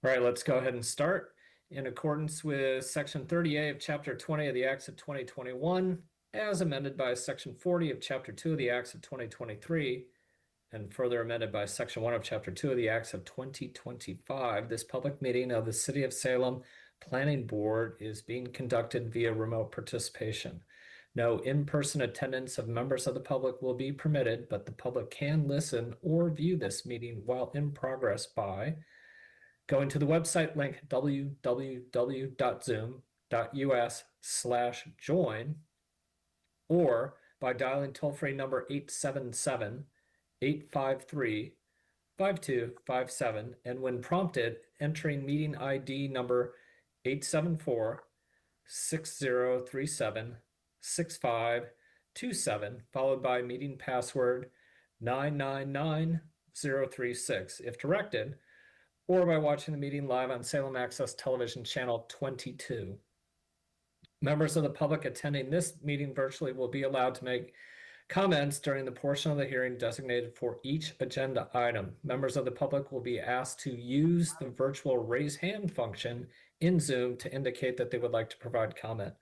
All right, let's go ahead and start. In accordance with Section 30A of Chapter 20 of the Acts of 2021, as amended by Section 40 of Chapter 2 of the Acts of 2023, and further amended by Section 1 of Chapter 2 of the Acts of 2025, this public meeting of the City of Salem Planning Board is being conducted via remote participation. No in-person attendance of members of the public will be permitted, but the public can listen or view this meeting while in progress by going to the website link www.zoom.us/join or by dialing toll-free number 877-853-5257 and when prompted, entering meeting ID number 874-6037-6527, followed by meeting password 999036 if directed, or by watching the meeting live on Salem Access Television Channel 22. Members of the public attending this meeting virtually will be allowed to make comments during the portion of the hearing designated for each agenda item. Members of the public will be asked to use the virtual raise hand function in Zoom to indicate that they would like to provide comment.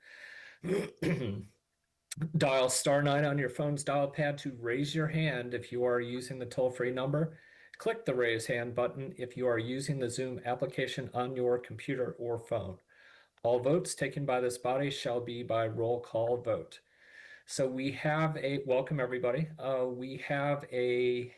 Dial *9 on your phone's dial pad to raise your hand if you are using the toll-free number. Click the raise hand button if you are using the Zoom application on your computer or phone. All votes taken by this body shall be by roll call vote. So we have welcome everybody. We have a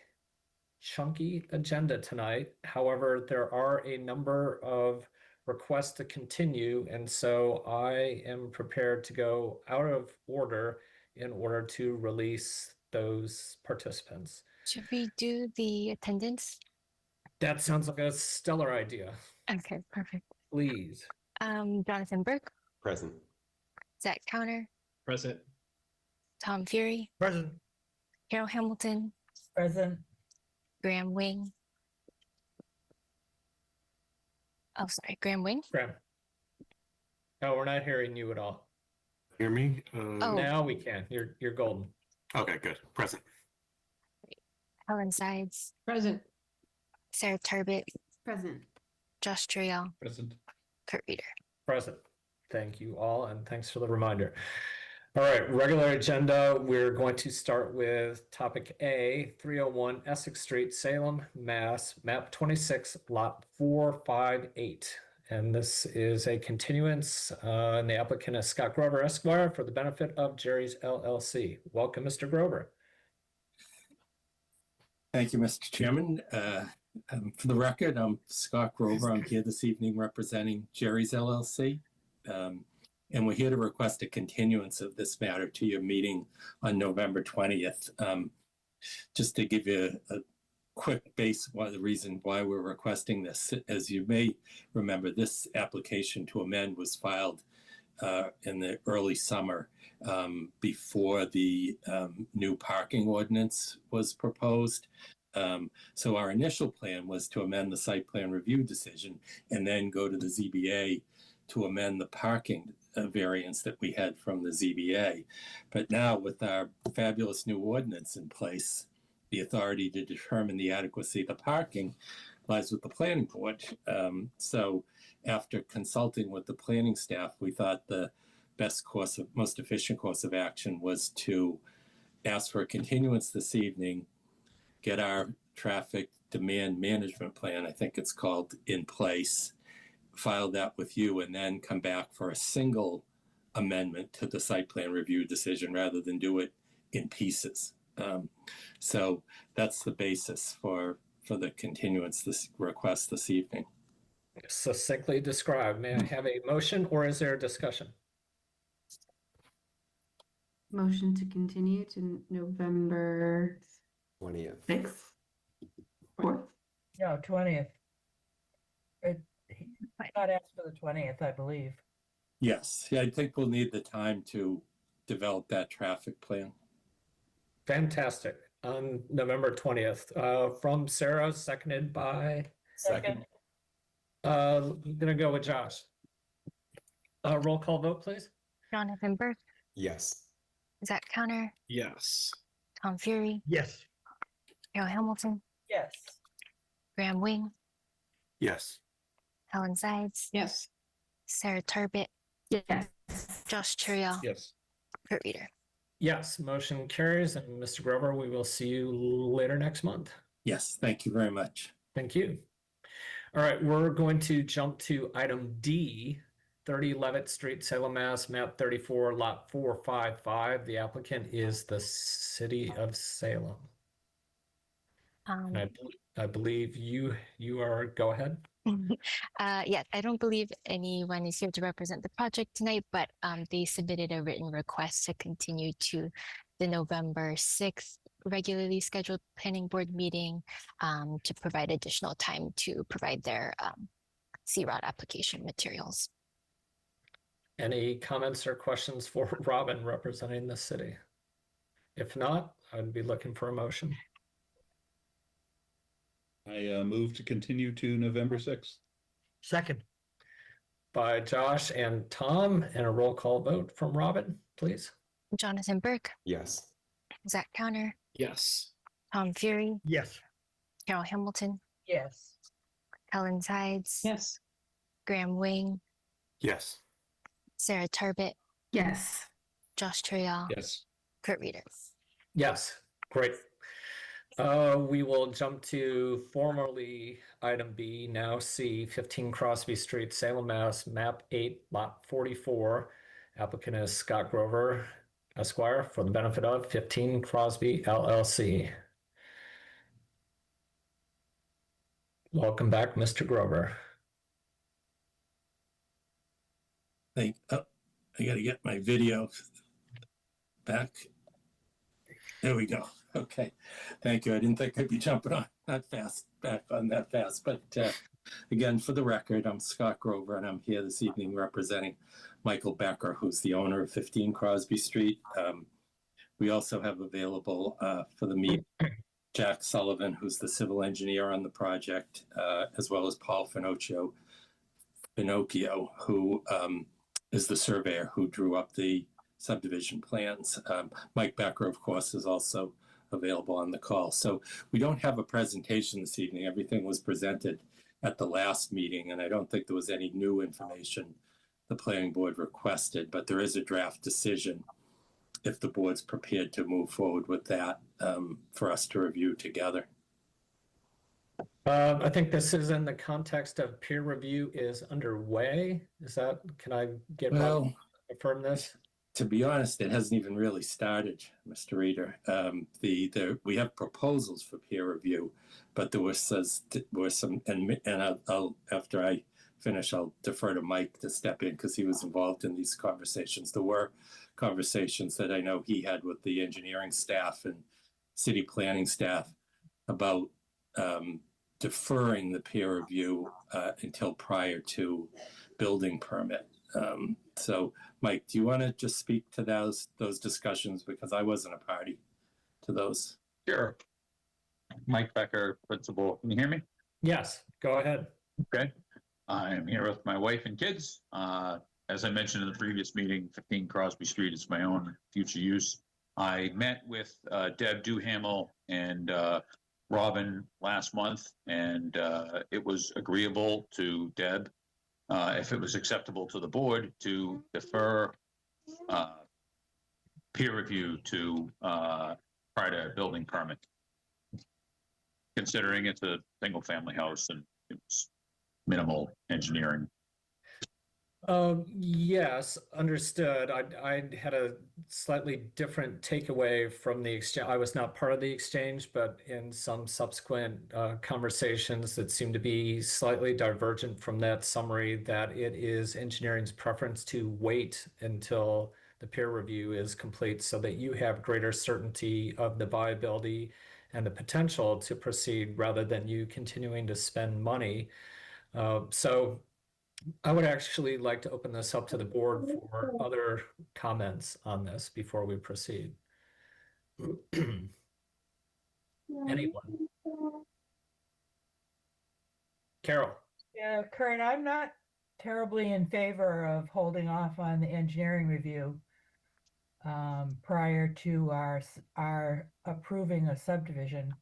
chunky agenda tonight. However, there are a number of requests to continue, and so I am prepared to go out of order in order to release those participants. Should we do the attendance? That sounds like a stellar idea. Okay, perfect. Please. Jonathan Burke, Present. Zach Counter, Present. Tom Fury, Present. Carol Hamilton, Present. Graham Wing. Oh, sorry, Graham Wing. Graham. No, we're not hearing you at all. Hear me? Oh. Now we can. You're golden. Okay, good. Present. Helen Sides, Present. Sarah Turbot, Present. Josh Trial, Present. Kurt Reeder. Present. Thank you all, and thanks for the reminder. All right, regular agenda. We're going to start with topic A, 301 Essex Street, Salem, Mass, map 26, lot 458. And this is a continuance, and the applicant is Scott Grover, Esquire, for the benefit of Jerry's LLC. Welcome, Mr. Grover. Thank you, Mr. Chairman. For the record, I'm Scott Grover. I'm here this evening representing Jerry's LLC. And we're here to request a continuance of this matter to your meeting on November 20th. Just to give you a quick base of the reason why we're requesting this. As you may remember, this application to amend was filed in the early summer before the new parking ordinance was proposed. So our initial plan was to amend the site plan review decision and then go to the ZBA to amend the parking variance that we had from the ZBA. But now with our fabulous new ordinance in place, the authority to determine the adequacy of the parking lies with the planning board. So after consulting with the planning staff, we thought the most efficient course of action was to ask for a continuance this evening, get our traffic demand management plan, I think it's called, in place, file that with you, and then come back for a single amendment to the site plan review decision rather than do it in pieces. So that's the basis for the continuance this request this evening. Succinctly described. May I have a motion or is there a discussion? Motion to continue to November 20th. 6th. 4th. No, 20th. He got asked for the 20th, I believe. Yes, yeah, I think we'll need the time to develop that traffic plan. Fantastic. On November 20th, from Sarah, seconded by, Second. I'm gonna go with Josh. Roll call vote, please. Jonathan Burke, Yes. Zach Counter, Yes. Tom Fury, Yes. Carol Hamilton, Yes. Graham Wing, Yes. Helen Sides, Yes. Sarah Tarbit, Yes. Josh Turiel, Yes. Kurt Reader. Yes, motion carries. And Mr. Grover, we will see you later next month. Yes, thank you very much. Thank you. All right, we're going to jump to item D, 30 Levitt Street, Salem, Mass, map 34, lot 455. The applicant is the city of Salem. And I believe you are, go ahead. Yes, I don't believe anyone is here to represent the project tonight, but they submitted a written request to continue to the November 6th regularly scheduled planning board meeting to provide additional time to provide their CROD application materials. Any comments or questions for Robin representing the city? If not, I'd be looking for a motion. I move to continue to November 6th. Second. By Josh and Tom, and a roll call vote from Robin, please. Jonathan Burke, Yes. Zach Counter, Yes. Tom Fury, Yes. Carol Hamilton, Yes. Helen Sides, Yes. Graham Wing, Yes. Sarah Tarbit, Yes. Josh Turiel, Yes. Kurt Reader. Yes, great. We will jump to formerly item B, now C, 15 Crosby Street, Salem, Mass, map 8, lot 44. Applicant is Scott Grover, Esquire, for the benefit of 15 Crosby LLC. Welcome back, Mr. Grover. I got to get my video back. There we go. Okay. Thank you. I didn't think I'd be jumping on that fast, back on that fast. But again, for the record, I'm Scott Grover, and I'm here this evening representing Michael Becker, who's the owner of 15 Crosby Street. We also have available for the meet Jack Sullivan, who's the civil engineer on the project, as well as Paul Pinocchio, who is the surveyor who drew up the subdivision plans. Mike Becker, of course, is also available on the call. So we don't have a presentation this evening. Everything was presented at the last meeting, and I don't think there was any new information the planning board requested, but there is a draft decision if the board's prepared to move forward with that for us to review together. I think this is in the context of peer review is underway. Is that, can I get Well, affirm this? to be honest, it hasn't even really started, Mr. Reader. We have proposals for peer review, but there was some, and I'll after I finish, I'll defer to Mike to step in because he was involved in these conversations. There were conversations that I know he had with the engineering staff and city planning staff about deferring the peer review until prior to building permit. So, Mike, do you want to just speak to those discussions, because I wasn't a party to those? Sure. Mike Becker, principal. Can you hear me? Yes, go ahead. Okay. I'm here with my wife and kids. As I mentioned in the previous meeting, 15 Crosby Street is my own future use. I met with Deb Duhamel and Robin last month, and it was agreeable to Deb, if it was acceptable to the board, to defer peer review to prior to building permit, considering it's a single family house and it's minimal engineering. Yes, understood. I had a slightly different takeaway from the exchange. I was not part of the exchange, but in some subsequent conversations that seemed to be slightly divergent from that summary, that it is engineering's preference to wait until the peer review is complete so that you have greater certainty of the viability and the potential to proceed rather than you continuing to spend money. So I would actually like to open this up to the board for other comments on this before we proceed. Anyone? Carol? Yeah, Kurt, I'm not terribly in favor of holding off on the engineering review prior to our approving a subdivision.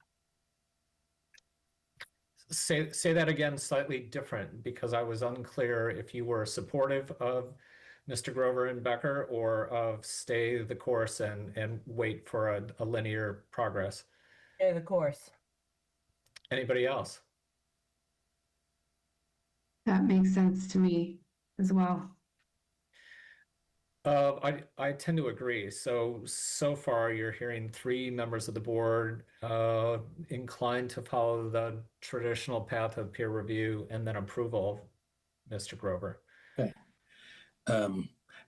say that again slightly different because I was unclear if you were supportive of Mr. Grover and Becker or of stay the course and wait for a linear progress. Stay the course. Anybody else? That makes sense to me as well. I tend to agree. So far you're hearing 3 members of the board inclined to follow the traditional path of peer review and then approval of Mr. Grover. Okay. I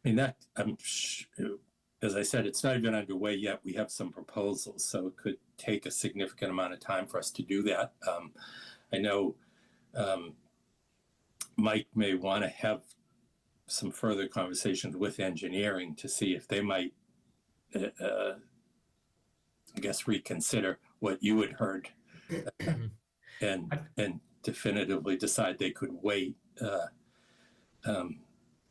mean, as I said, it's not even underway yet. We have some proposals, so it could take a significant amount of time for us to do that. I know Mike may want to have some further conversations with engineering to see if they might, I guess, reconsider what you had heard and definitively decide they could wait.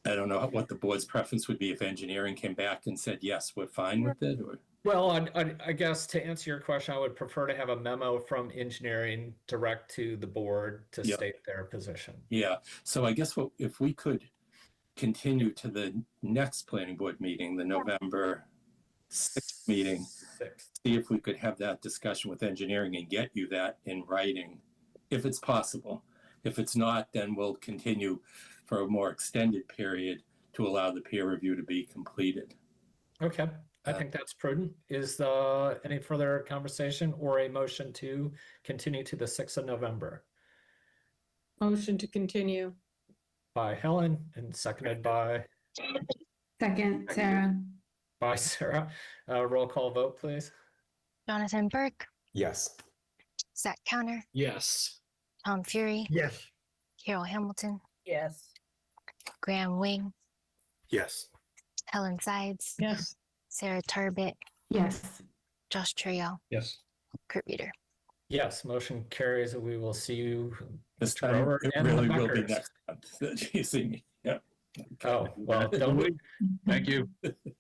I don't know what the board's preference would be if engineering came back and said, yes, we're fine with it. Or... Well, I guess to answer your question, I would prefer to have a memo from engineering direct to the board to state their position. Yeah. So I guess if we could continue to the next planning board meeting, the November 6th meeting, see if we could have that discussion with engineering and get you that in writing, if it's possible. If it's not, then we'll continue for a more extended period to allow the peer review to be completed. Okay, I think that's prudent. Is any further conversation or a motion to continue to the 6th of November? Motion to continue. By Helen and seconded by? Second, Sarah. By Sarah. Roll call vote, please. Jonathan Burke, Yes. Zach Counter, Yes. Tom Fury, Yes. Carol Hamilton, Yes. Graham Wing, Yes. Helen Sides, Yes. Sarah Tarbett, Yes. Josh Trial, Yes. Kurt Reader. Yes, motion carries. We will see you, This Mr. time, Grover, it and really the will be Beckers. next month that you see me. Yeah. Oh, well, don't we? Thank you.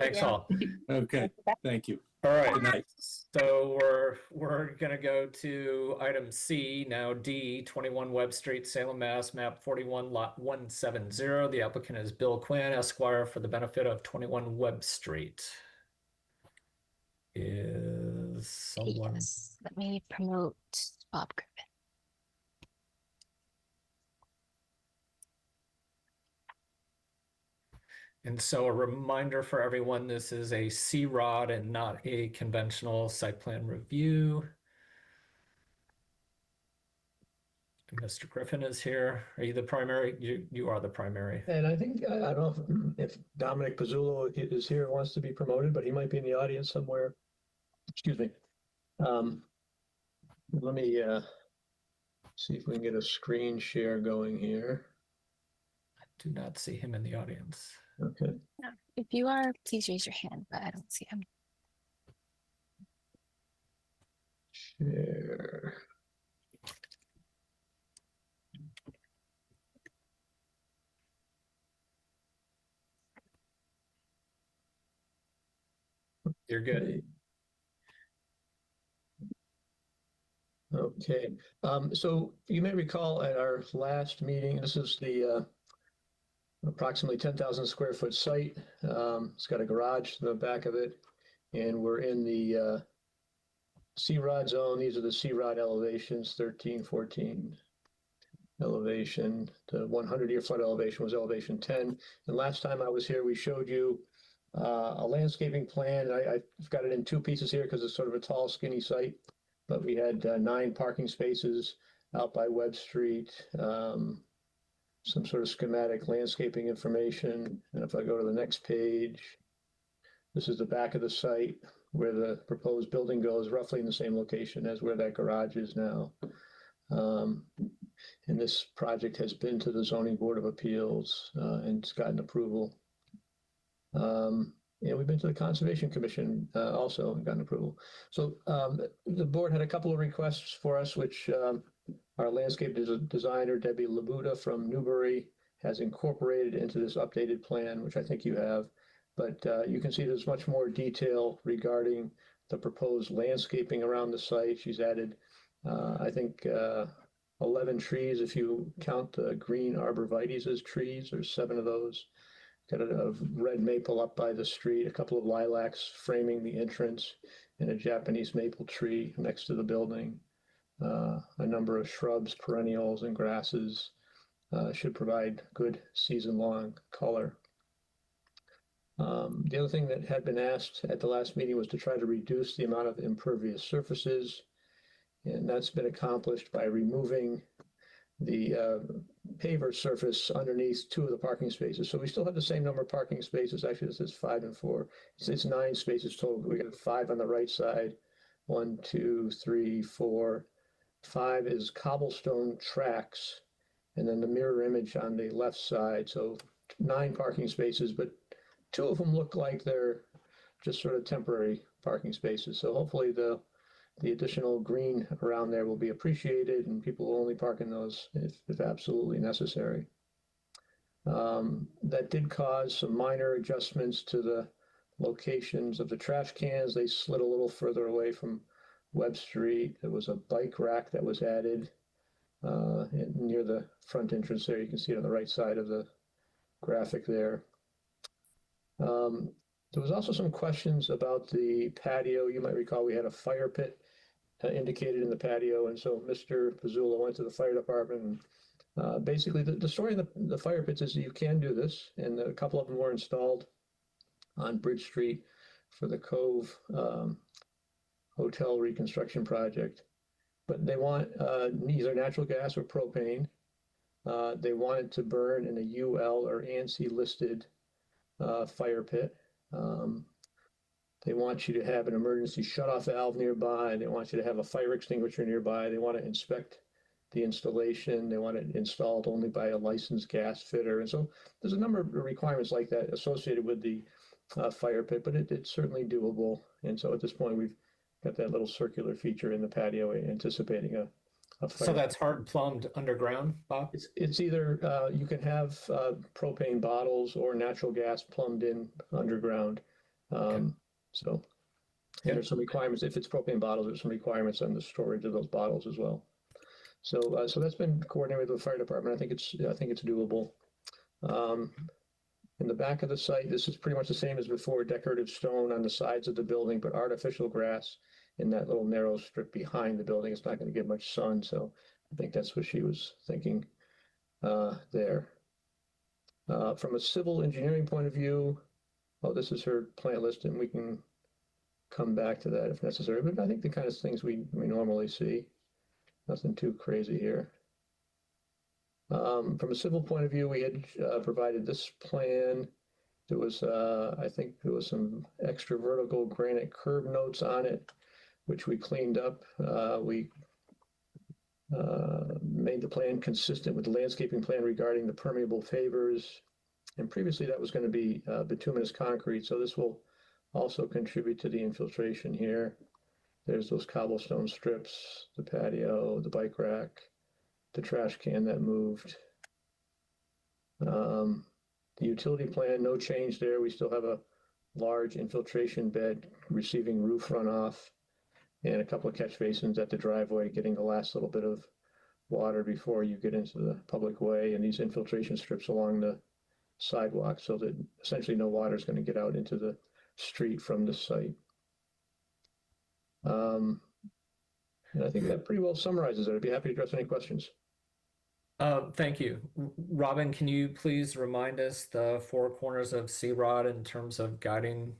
Thanks Yeah. all. Okay. Thank you. All right. Good night. So we're gonna go to item C, now D, 21 Webb Street, Salem, Mass, map 41, lot 170. The applicant is Bill Quinn, Esquire, for the benefit of 21 Webb Street. Is someone? Yes, let me promote Bob Griffin. And so a reminder for everyone, this is a C-ROD and not a conventional site plan review. Mr. Griffin is here. Are you the primary? You are the primary. And I think, I don't know if Dominic Pizzulo is here, wants to be promoted, but he might be in the audience somewhere. Excuse me. Let me see if we can get a screen share going here. I do not see him in the audience. Okay. If you are, please raise your hand, but I don't see him. Share. You're good. Okay. So you may recall at our last meeting, this is the approximately 10,000 square foot site. It's got a garage in the back of it, and we're in the C-ROD zone. These are the C-ROD elevations, 13, 14 elevation. The 100-year flood elevation was elevation 10. And last time I was here, we showed you a landscaping plan. I've got it in 2 pieces here because it's sort of a tall, skinny site. But we had 9 parking spaces out by Webb Street, some sort of schematic landscaping information. And if I go to the next page, this is the back of the site where the proposed building goes, roughly in the same location as where that garage is now. And this project has been to the Zoning Board of Appeals and it's gotten approval. And we've been to the Conservation Commission also and gotten approval. So the board had a couple of requests for us, which our landscape designer, Debbie Labuda from Newbury, has incorporated into this updated plan, which I think you have. But you can see there's much more detail regarding the proposed landscaping around the site. She's added, I think, a 11 trees if you count the green arborvitaes as trees. There's 7 of those. Got a red maple up by the street, a couple of lilacs framing the entrance, and a Japanese maple tree next to the building. A number of shrubs, perennials, and grasses should provide good season-long color. The other thing that had been asked at the last meeting was to try to reduce the amount of impervious surfaces, and that's been accomplished by removing the paver surface underneath 2 of the parking spaces. So we still have the same number of parking spaces. Actually, this is 5 and 4. It's 9 spaces total. We got 5 on the right side. 1, 2, 3, 4. 5 is cobblestone tracks, and then the mirror image on the left side. So 9 parking spaces, but 2 of them look like they're just sort of temporary parking spaces. So hopefully the additional green around there will be appreciated, and people will only park in those if absolutely necessary. That did cause some minor adjustments to the locations of the trash cans. They slid a little further away from Webb Street. There was a bike rack that was added near the front entrance there. You can see it on the right side of the graphic there. There was also some questions about the patio. You might recall we had a fire pit indicated in the patio, and so Mr. Pizzula went to the fire department. And, basically, the story of the fire pits is that you can do this, and a couple of them were installed on Bridge Street for the Cove Hotel reconstruction project. But they want either natural gas or propane. They want it to burn in a UL or ANSI listed fire pit. They want you to have an emergency shutoff valve nearby. They want you to have a fire extinguisher nearby. They want to inspect the installation. They want it installed only by a licensed gas fitter. And so there's a number of requirements like that associated with the fire pit, but it's certainly doable. And so at this point, we've got that little circular feature in the patio anticipating a fire. So that's hard plumbed underground, Bob? It's either you can have propane bottles or natural gas plumbed in underground. Okay. So, and there's some requirements. If it's propane bottles, there's some requirements on the storage of those bottles as well. So, so that's been coordinated with the fire department. I think it's doable. In the back of the site, this is pretty much the same as before. Decorative stone on the sides of the building, but artificial grass in that little narrow strip behind the building. It's not going to get much sun, so I think that's what she was thinking there. From a civil engineering point of view, oh, this is her plant list, and we can come back to that if necessary. But I think the kind of things we normally see, nothing too crazy here. From a civil point of view, we had provided this plan. There was, I think there was some extra vertical granite curb notes on it, which we cleaned up. We made the plan consistent with the landscaping plan regarding the permeable pavers. And previously that was going to be bituminous concrete. So this will also contribute to the infiltration here. There's those cobblestone strips, the patio, the bike rack, the trash can that moved. The utility plan, no change there. We still have a large infiltration bed receiving roof runoff and a couple of catch basins at the driveway, getting the last little bit of water before you get into the public way, and these infiltration strips along the sidewalk so that essentially no water is going to get out into the street from the site. And I think that pretty well summarizes it. I'd be happy to address any questions. Thank you. Robin, can you please remind us the 4 corners of C-Rod in terms of guiding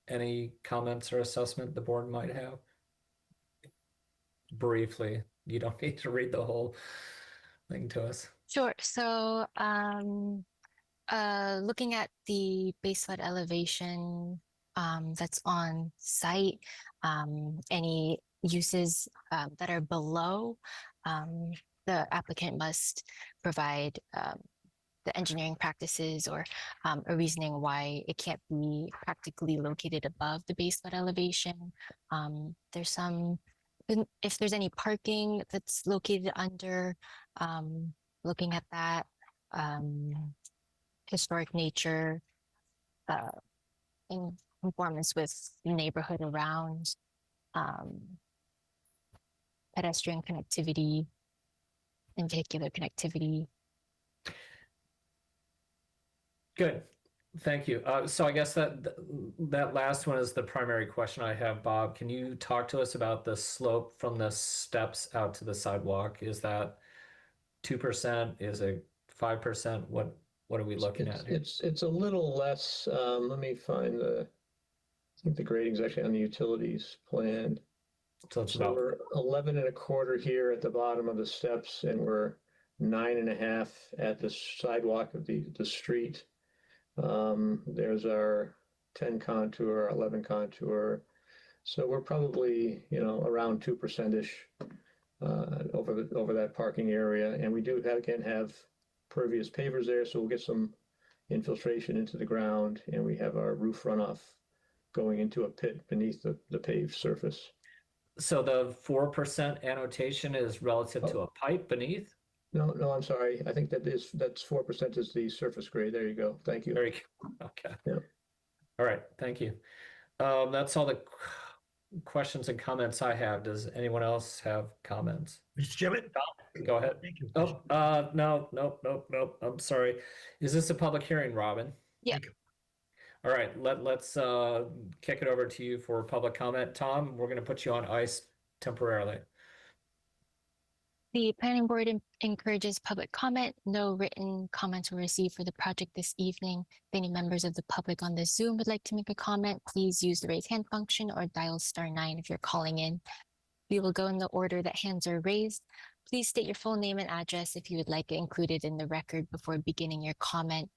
any comments or assessment the board might have? Briefly, you don't need to read the whole thing to us. Sure. So looking at the base flood elevation that's on site, any uses that are below, the applicant must provide the engineering practices or a reasoning why it can't be practically located above the base flood elevation. There's some, if there's any parking that's located under, looking at that, historic nature, in conformance with the neighborhood around, pedestrian connectivity. and vehicular connectivity. Good. Thank you. So I guess that last one is the primary question I have, Bob. Can you talk to us about the slope from the steps out to the sidewalk? Is that 2%? Is it 5%? What are we looking at here? It's a little less, let me find I think the grading's actually on the utilities plan. So it's So about we're 11 and a quarter here at the bottom of the steps, and we're 9.5 at the sidewalk of the street. There's our 10 contour, 11 contour. So we're probably, around 2%-ish over that parking area. And we do have pervious pavers there, so we'll get some infiltration into the ground, and we have our roof runoff going into a pit beneath the paved surface. So the 4% annotation is relative to a pipe beneath? No, I'm sorry. I think that's 4% is the surface grade. There you go. Thank you. Very good. Okay. Yeah. All right. Thank you. That's all the questions and comments I have. Does anyone else have comments? Mr. Chairman? Go ahead. Thank you. Oh, no. I'm sorry. Is this a public hearing, Robin? Yeah. Thank you. All right. Let's kick it over to you for public comment. Tom, we're going to put you on ice temporarily. The planning board encourages public comment. No written comments were received for the project this evening. If any members of the public on the Zoom would like to make a comment, please use the raise hand function or dial *9 if you're calling in. We will go in the order that hands are raised. Please state your full name and address if you would like it included in the record before beginning your comment.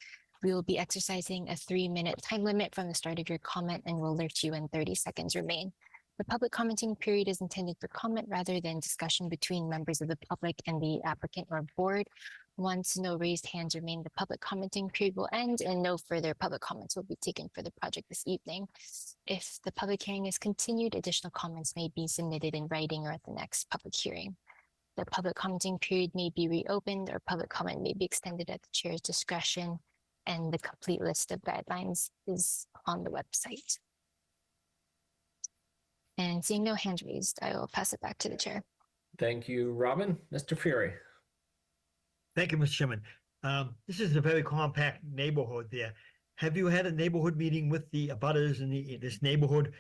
We will be exercising a 3-minute time limit from the start of your comment and will alert you when 30 seconds remain. The public commenting period is intended for comment rather than discussion between members of the public and the applicant or board. Once no raised hands remain, the public commenting period will end and no further public comments will be taken for the project this evening. If the public hearing is continued, additional comments may be submitted in writing or at the next public hearing. The public commenting period may be reopened or public comment may be extended at the chair's discretion, and the complete list of guidelines is on the website. And seeing no hands raised, I will pass it back to the chair. Thank you, Robin. Mr. Fury. Thank you, Mr. Chairman. This is a very compact neighborhood there. Have you had a neighborhood meeting with the abutters in this neighborhood?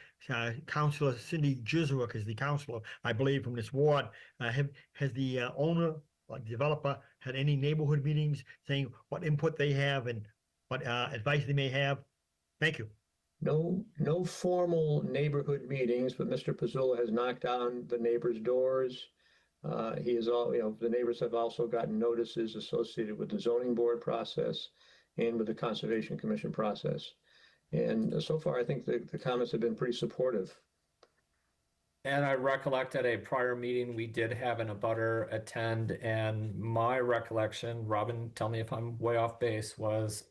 Councilor Cindy Jizwick is the councilor, I believe, from this ward. Has the owner or developer had any neighborhood meetings saying what input they have and what advice they may have? Thank you. No formal neighborhood meetings, but Mr. Pizzula has knocked on the neighbors' doors. The neighbors have also gotten notices associated with the zoning board process and with the Conservation Commission process. And so far, I think the comments have been pretty supportive. And I recollect at a prior meeting, we did have an abutter attend, and my recollection, Robin, tell me if I'm way off base, was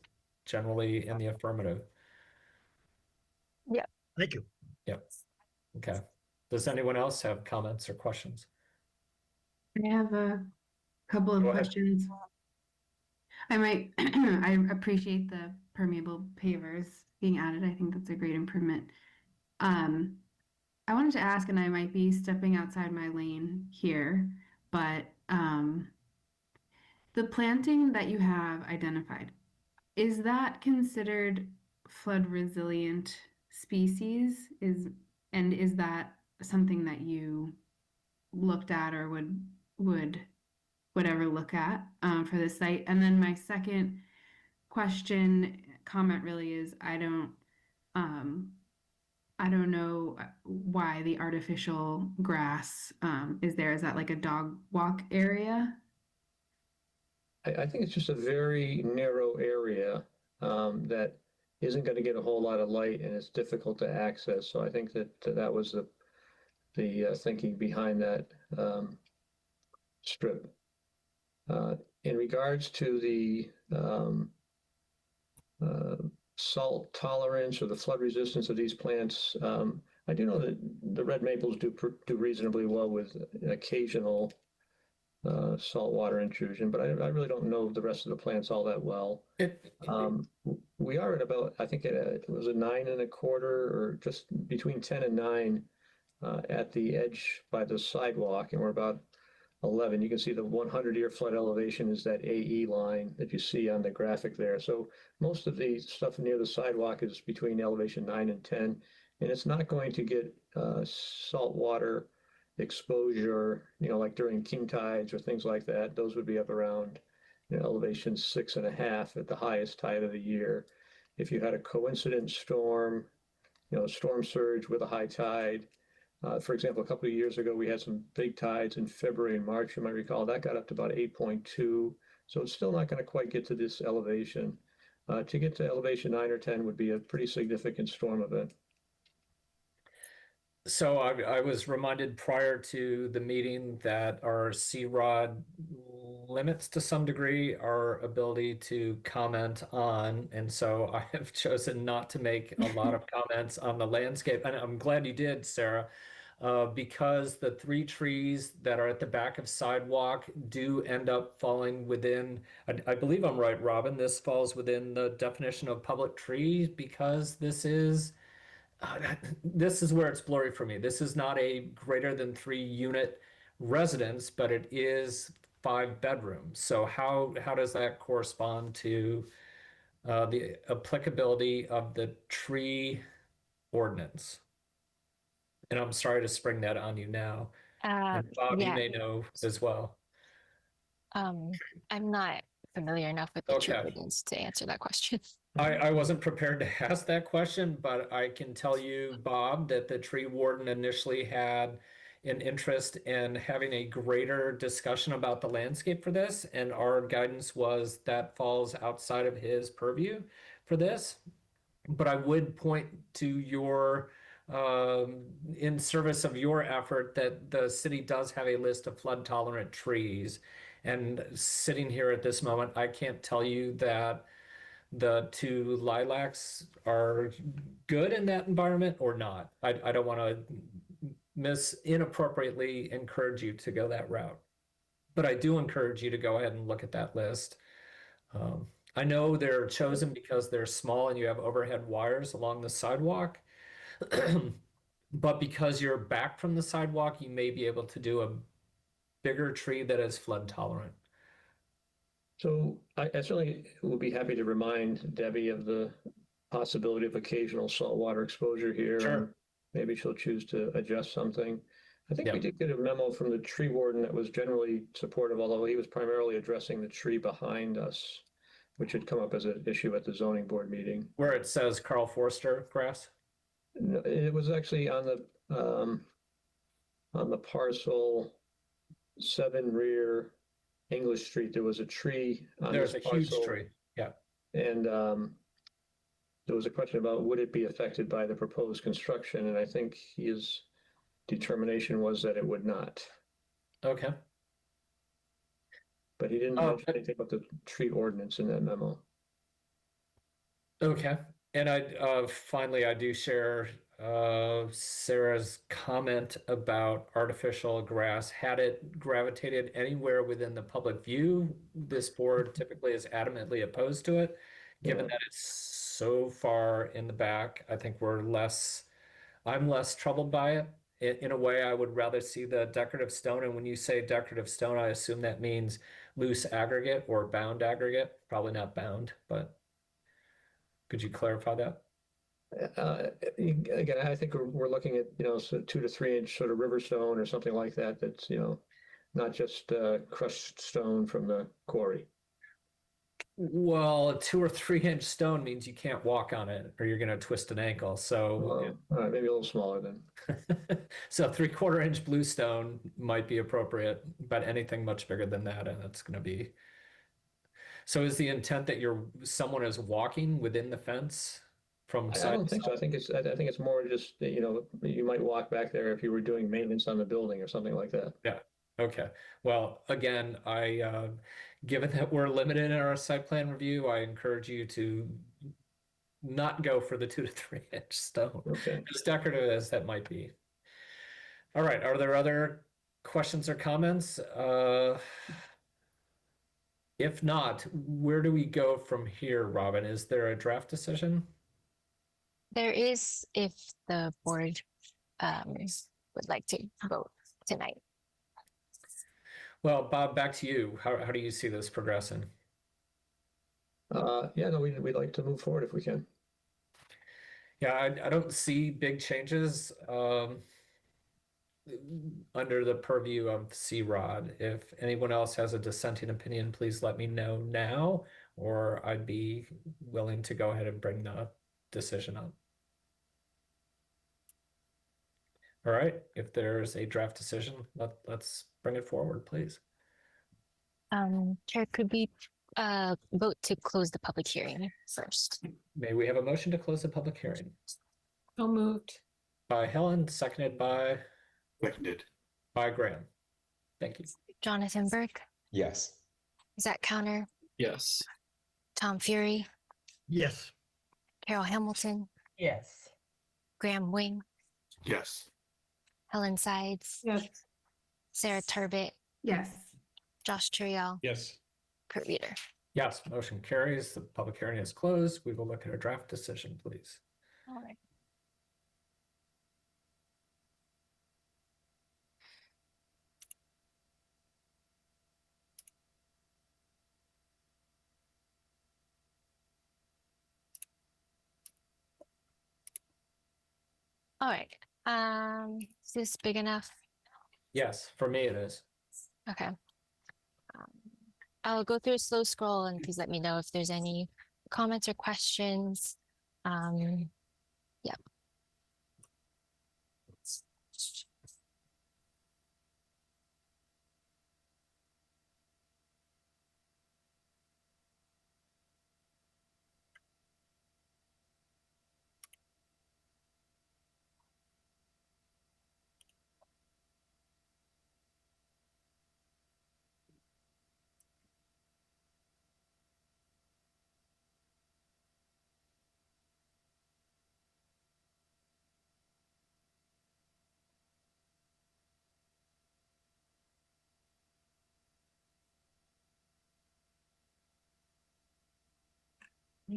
generally in the affirmative. Yeah. Thank you. Yep. Okay. Does anyone else have comments or questions? I have a couple of Go ahead. questions. I appreciate the permeable pavers being added. I think that's a great improvement. I wanted to ask, and I might be stepping outside my lane here, but the planting that you have identified, is that considered flood resilient species? Is that something that you looked at or would ever look at for this site? And then my second comment really is I don't know why the artificial grass is there. Is that like a dog walk area? I think it's just a very narrow area that isn't going to get a whole lot of light, and it's difficult to access. So I think that was the thinking behind that strip. In regards to the salt tolerance or the flood resistance of these plants, I do know that the red maples do reasonably well with an occasional saltwater intrusion, but I really don't know the rest of the plants all that well. We are at about, I think it was a 9 1/4 or just between 10 and 9 at the edge by the sidewalk, and we're about 11. You can see the 100-year flood elevation is that AE line that you see on the graphic there. So most of the stuff near the sidewalk is between elevation 9 and 10, and it's not going to get saltwater exposure, like during king tides or things like that. Those would be up around elevation 6.5 at the highest tide of the year. If you had a coincident storm, storm surge with a high tide, for example, a couple of years ago, we had some big tides in February and March. You might recall that got up to about 8.2. So it's still not going to quite get to this elevation. To get to elevation 9 or 10 would be a pretty significant storm event. So I was reminded prior to the meeting that our CROD limits to some degree our ability to comment on, and so I have chosen not to make a lot of comments on the landscape. And I'm glad you did, Sarah, because the 3 trees that are at the back of sidewalk do end up falling within, I believe I'm right, Robin, this falls within the definition of public trees because this is where it's blurry for me. This is not a greater than 3 unit residence, but it is 5 bedrooms. So how does that correspond to the applicability of the tree ordinance? And I'm sorry to spring that on you now. And Bob, you Yeah, may know as well. I'm not familiar enough with the tree Okay. ordinance to answer that question. I wasn't prepared to ask that question, but I can tell you, Bob, that the tree warden initially had an interest in having a greater discussion about the landscape for this, and our guidance was that falls outside of his purview for this. But I would point to your, in service of your effort, that the city does have a list of flood tolerant trees. And sitting here at this moment, I can't tell you that the 2 lilacs are good in that environment or not. I don't want to inappropriately encourage you to go that route, but I do encourage you to go ahead and look at that list. I know they're chosen because they're small and you have overhead wires along the sidewalk, but because you're back from the sidewalk, you may be able to do a bigger tree that is flood tolerant. So I certainly will be happy to remind Debbie of the possibility of occasional saltwater exposure here. Sure. And maybe she'll choose to adjust something. I think we Yep. did get a memo from the tree warden that was generally supportive, although he was primarily addressing the tree behind us, which had come up as an issue at the zoning board meeting. Where it says Carl Forster grass? No, it was actually on the parcel 7 rear English Street. There was a tree on There's this a huge parcel, tree. Yeah. and there was a question about would it be affected by the proposed construction, and I think his determination was that it would not. Okay. But he didn't Oh, mention anything about the tree ordinance in that memo. Okay. And finally, I do share Sarah's comment about artificial grass. Had it gravitated anywhere within the public view, this board typically is adamantly opposed to it. Given Yeah. that it's so far in the back, I think I'm less troubled by it. In a way, I would rather see the decorative stone. And when you say decorative stone, I assume that means loose aggregate or bound aggregate. Probably not bound, but could you clarify that? Again, I think we're looking at, so 2 to 3 inch sort of river stone or something like that. That's, not just crushed stone from the quarry. Well, a 2 or 3 inch stone means you can't walk on it or you're going to twist an ankle. So, All right, maybe a little smaller then. so 3/4 inch bluestone might be appropriate, but anything much bigger than that, and it's going to be. So, is the intent that someone is walking within the fence from I side don't to think so. side? I think it's more just, you might walk back there if you were doing maintenance on the building or something like that. Yeah. Okay. Well, again, given that we're limited in our site plan review, I encourage you to not go for the 2 to 3 inch stone. Okay. As decorative as that might be. All right. Are there other questions or comments? If not, where do we go from here, Robin? Is there a draft decision? There is, if the board would like to vote tonight. Well, Bob, back to you. How do you see this progressing? Yeah, no, we'd like to move forward if we can. Yeah, I don't see big changes under the purview of C-Rod. If anyone else has a dissenting opinion, please let me know now, or I'd be willing to go ahead and bring the decision up. All right, if there's a draft decision, let's bring it forward, please. Chair, could we vote to close the public hearing first? May we have a motion to close the public hearing? So moved. By Helen, seconded by Seconded. Graham. Thank you. Jonathan Burke, Yes. Zach Counter, Yes. Tom Fury, Yes. Carol Hamilton, Yes. Graham Wing, Yes. Helen Sides, Yes. Sarah Turbett, Yes. Josh Turiel, Yes. Kurt Reader. Yes, motion carries. The public hearing is closed. We will look at a draft decision, please. All right. All right. Is this big enough? Yes, for me it is. Okay. I'll go through a slow scroll and please let me know if there's any comments or questions. Yeah.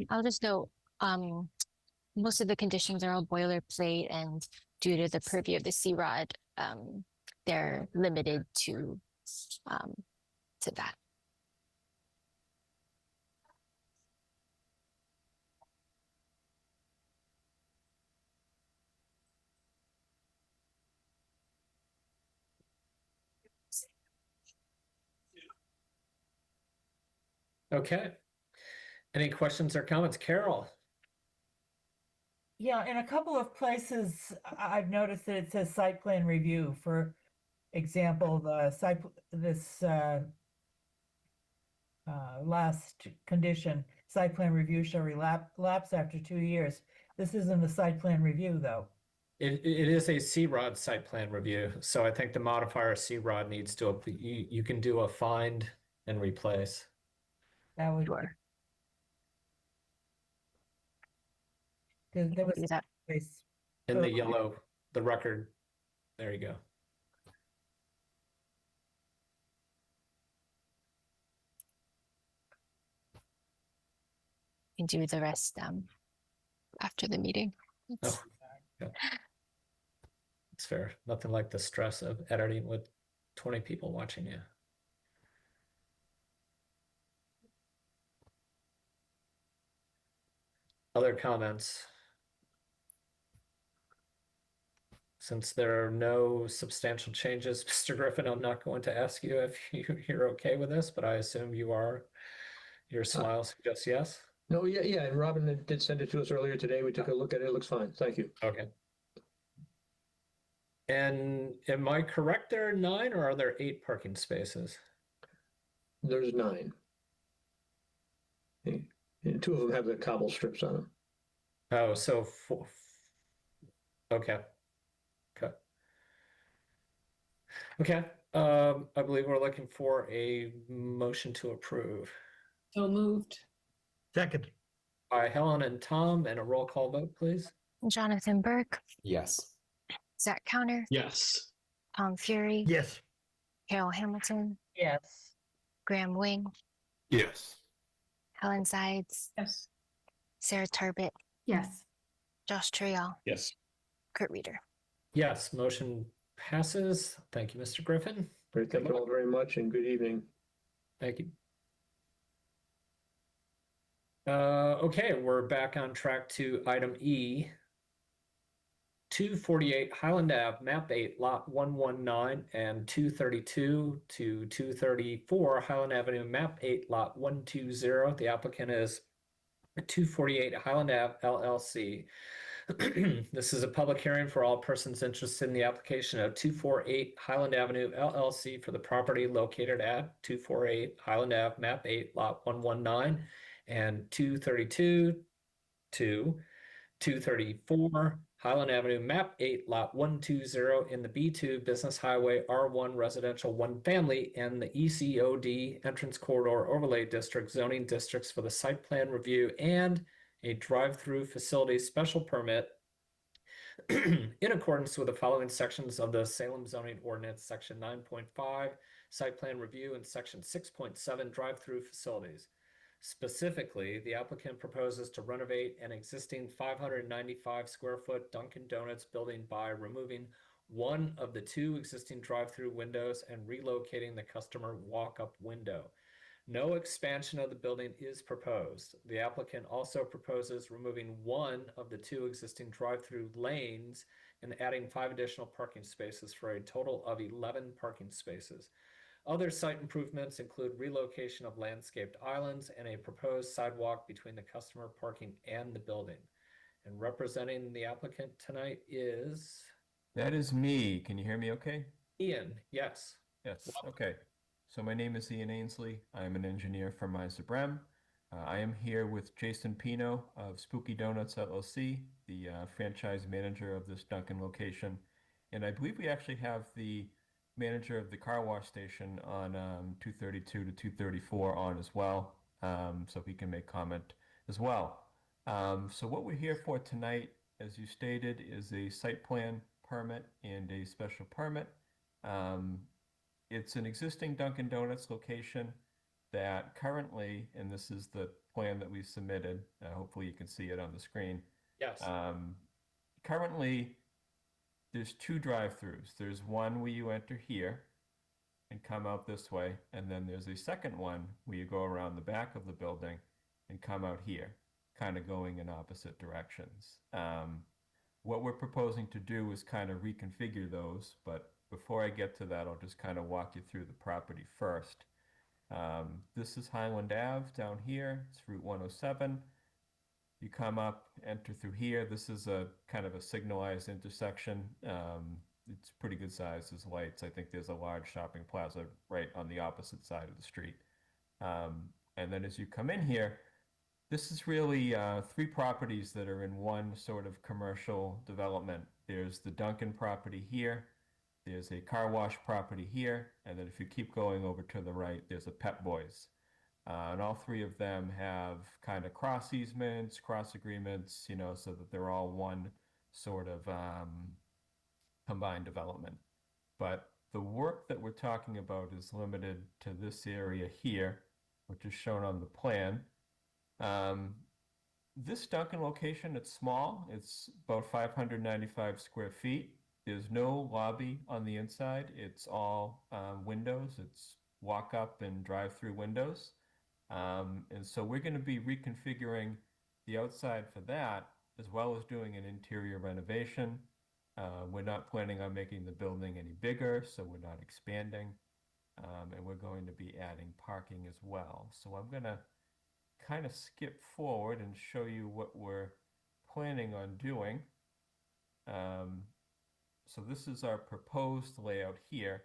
I'll just note, most of the conditions are all boilerplate, and due to the purview of the C-Rod, they're limited to that. Okay. Any questions or comments? Carol? Yeah, in a couple of places, I've noticed that it says site plan review. For example, this last condition, site plan review shall lapse after 2 years. This isn't a site plan review, though. It is a C-Rod site plan review, so I think the modifier C-Rod needs to, you can do a find and replace. That would Sure. there was Do that. space. In the yellow, the record, there you go. And do the rest after the meeting. Oh, yeah. It's fair. Nothing like the stress of editing with 20 people watching you. Other comments? Since there are no substantial changes, Mr. Griffin, I'm not going to ask you if you're okay with this, but I assume you are. Your smile suggests yes? No, yeah, and Robin did send it to us earlier today. We took a look at it. It looks fine. Thank you. Okay. And am I correct, there are 9, or are there 8 parking spaces? There's 9. And 2 of them have the cobble strips on them. Oh, so 4. Okay. Okay. Okay. I believe we're looking for a motion to approve. So moved. Second. By Helen and Tom, and a roll call vote, please. Jonathan Burke, Yes. Zach Counter, Yes. Tom Fury, Yes. Carol Hamilton, Yes. Graham Wing, Yes. Helen Sides, Yes. Sarah Turbett, Yes. Josh Turiel, Yes. Kurt Reader. Yes, motion passes. Thank you, Mr. Griffin. Great. Thank you all very much and good evening. Thank you. Okay, we're back on track to item E. 248 Highland Ave, map 8, lot 119, and 232 to 234 Highland Avenue, map 8, lot 120. The applicant is 248 Highland Ave LLC. This is a public hearing for all persons interested in the application of 248 Highland Avenue LLC for the property located at 248 Highland Ave, map 8, lot 119, and 232 to 234 Highland Avenue, map 8, lot 120 in the B2 Business Highway R1 Residential 1 Family and the ECOD Entrance Corridor Overlay District zoning districts for the site plan review and a drive-through facility special permit in accordance with the following sections of the Salem zoning ordinance, section 9.5, site plan review, and section 6.7, drive-through facilities. Specifically, the applicant proposes to renovate an existing 595 square foot Dunkin' Donuts building by removing one of the two existing drive-through windows and relocating the customer walk-up window. No expansion of the building is proposed. The applicant also proposes removing one of the two existing drive-through lanes and adding 5 additional parking spaces for a total of 11 parking spaces. Other site improvements include relocation of landscaped islands and a proposed sidewalk between the customer parking and the building. And representing the applicant tonight is That is me. Can you hear me okay? Ian. Yes. Yes. Okay. So my name is Ian Ainsley. I am an engineer from Isobrem. I am here with Jason Pino of Spooky Donuts LLC, the franchise manager of this Dunkin' location. And I believe we actually have the manager of the car wash station on 232 to 234 on as well, so he can make comment as well. So what we're here for tonight, as you stated, is a site plan permit and a special permit. It's an existing Dunkin' Donuts location that currently, and this is the plan that we submitted, hopefully you can see it on the screen. Yes. Currently, there's 2 drive-throughs. There's one where you enter here and come out this way, and then there's a second one where you go around the back of the building and come out here, kind of going in opposite directions. What we're proposing to do is kind of reconfigure those, but before I get to that, I'll just kind of walk you through the property first. This is Highland Ave down here. It's Route 107. You come up, enter through here. This is a kind of a signalized intersection. It's pretty good size. There's lights. I think there's a large shopping plaza right on the opposite side of the street. And then as you come in here, this is really 3 properties that are in one sort of commercial development. There's the Dunkin' property here. There's a car wash property here. And then if you keep going over to the right, there's a Pep Boys. And all 3 of them have kind of cross easements, cross agreements, you know, so that they're all one sort of combined development. But the work that we're talking about is limited to this area here, which is shown on the plan. This Dunkin' location, it's small. It's about 595 square feet. There's no lobby on the inside. It's all windows. It's walk-up and drive-through windows. And so we're going to be reconfiguring the outside for that, as well as doing an interior renovation. We're not planning on making the building any bigger, so we're not expanding. And we're going to be adding parking as well. So I'm going to kind of skip forward and show you what we're planning on doing. So this is our proposed layout here.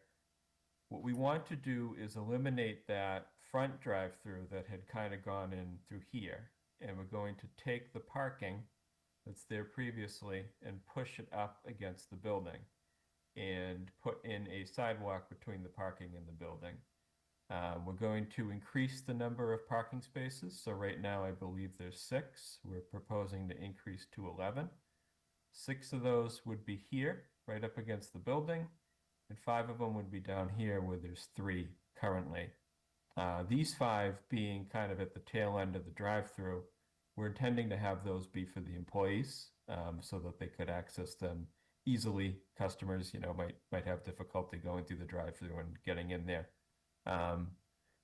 What we want to do is eliminate that front drive-through that had kind of gone in through here. And we're going to take the parking that's there previously and push it up against the building and put in a sidewalk between the parking and the building. We're going to increase the number of parking spaces. So right now I believe there's 6. We're proposing to increase to 11. 6 of those would be here, right up against the building, and 5 of them would be down here where there's 3 currently. These 5 being kind of at the tail end of the drive-through, we're intending to have those be for the employees so that they could access them easily. Customers, might have difficulty going through the drive-through and getting in there.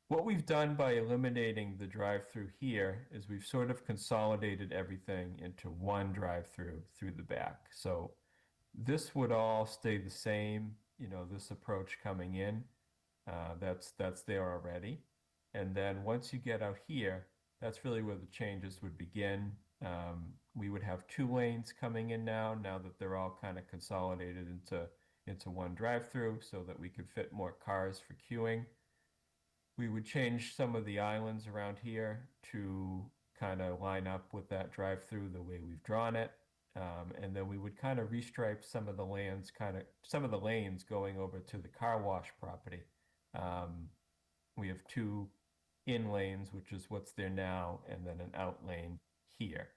What we've done by eliminating the drive-through here is we've sort of consolidated everything into one drive-through through the back. So this would all stay the same, this approach coming in, that's there already. And then once you get out here, that's really where the changes would begin. We would have 2 lanes coming in now that they're all kind of consolidated into one drive-through so that we could fit more cars for queuing. We would change some of the islands around here to kind of line up with that drive-through the way we've drawn it. And then we would kind of restripe some of the lanes going over to the car wash property. We have 2 in lanes, which is what's there now, and then an out lane here.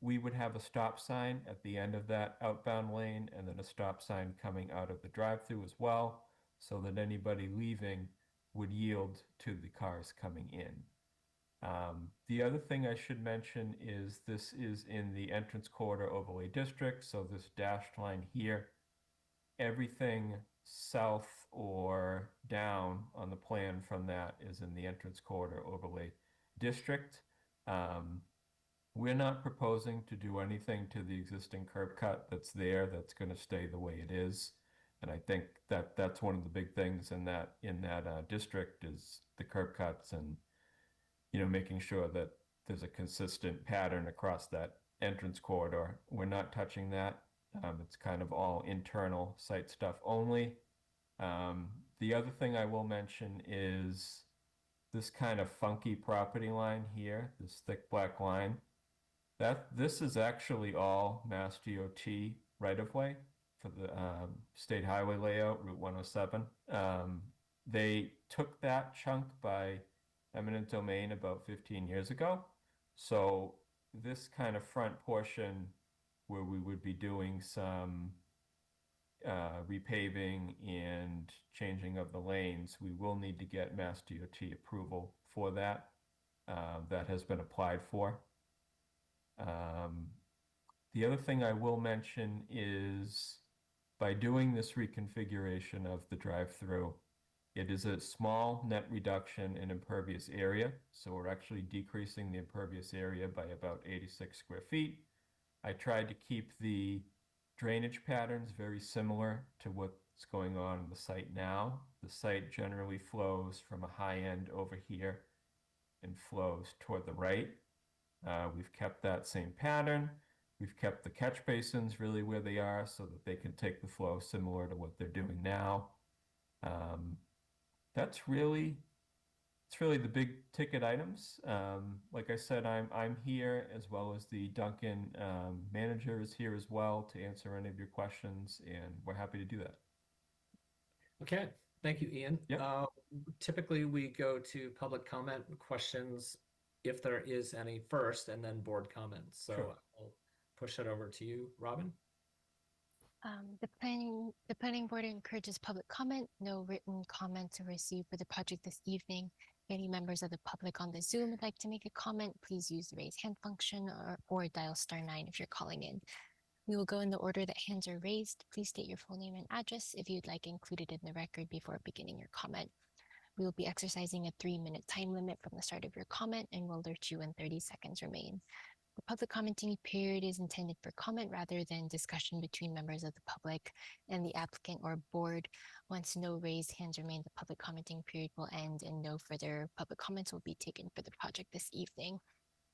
We would have a stop sign at the end of that outbound lane and then a stop sign coming out of the drive-through as well, so that anybody leaving would yield to the cars coming in. The other thing I should mention is this is in the entrance corridor overlay district, so this dashed line here, everything south or down on the plan from that is in the entrance corridor overlay district. We're not proposing to do anything to the existing curb cut that's there. That's going to stay the way it is. And I think that that's one of the big things in that district is the curb cuts and, making sure that there's a consistent pattern across that entrance corridor. We're not touching that. It's kind of all internal site stuff only. The other thing I will mention is this kind of funky property line here, this thick black line. This is actually all Mass DOT right-of-way for the state highway layout, Route 107. They took that chunk by eminent domain about 15 years ago. So this kind of front portion where we would be doing some repaving and changing of the lanes, we will need to get Mass DOT approval for that. That has been applied for. The other thing I will mention is by doing this reconfiguration of the drive-through, it is a small net reduction in impervious area. So we're actually decreasing the impervious area by about 86 square feet. I tried to keep the drainage patterns very similar to what's going on in the site now. The site generally flows from a high end over here and flows toward the right. We've kept that same pattern. We've kept the catch basins really where they are so that they can take the flow similar to what they're doing now. It's really the big ticket items. Like I said, I'm here as well as the Duncan manager is here as well to answer any of your questions, and we're happy to do that. Okay, thank you, Ian. Yep. Typically, we go to public comment questions if there is any first, and then board comments. So Sure. I'll push it over to you, Robin. The planning board encourages public comment. No written comments are received for the project this evening. If any members of the public on the Zoom would like to make a comment, please use the raise hand function or dial *9 if you're calling in. We will go in the order that hands are raised. Please state your full name and address if you'd like included in the record before beginning your comment. We will be exercising a 3-minute time limit from the start of your comment and will alert you when 30 seconds remain. The public commenting period is intended for comment rather than discussion between members of the public and the applicant or board. Once no raised hands remain, the public commenting period will end and no further public comments will be taken for the project this evening.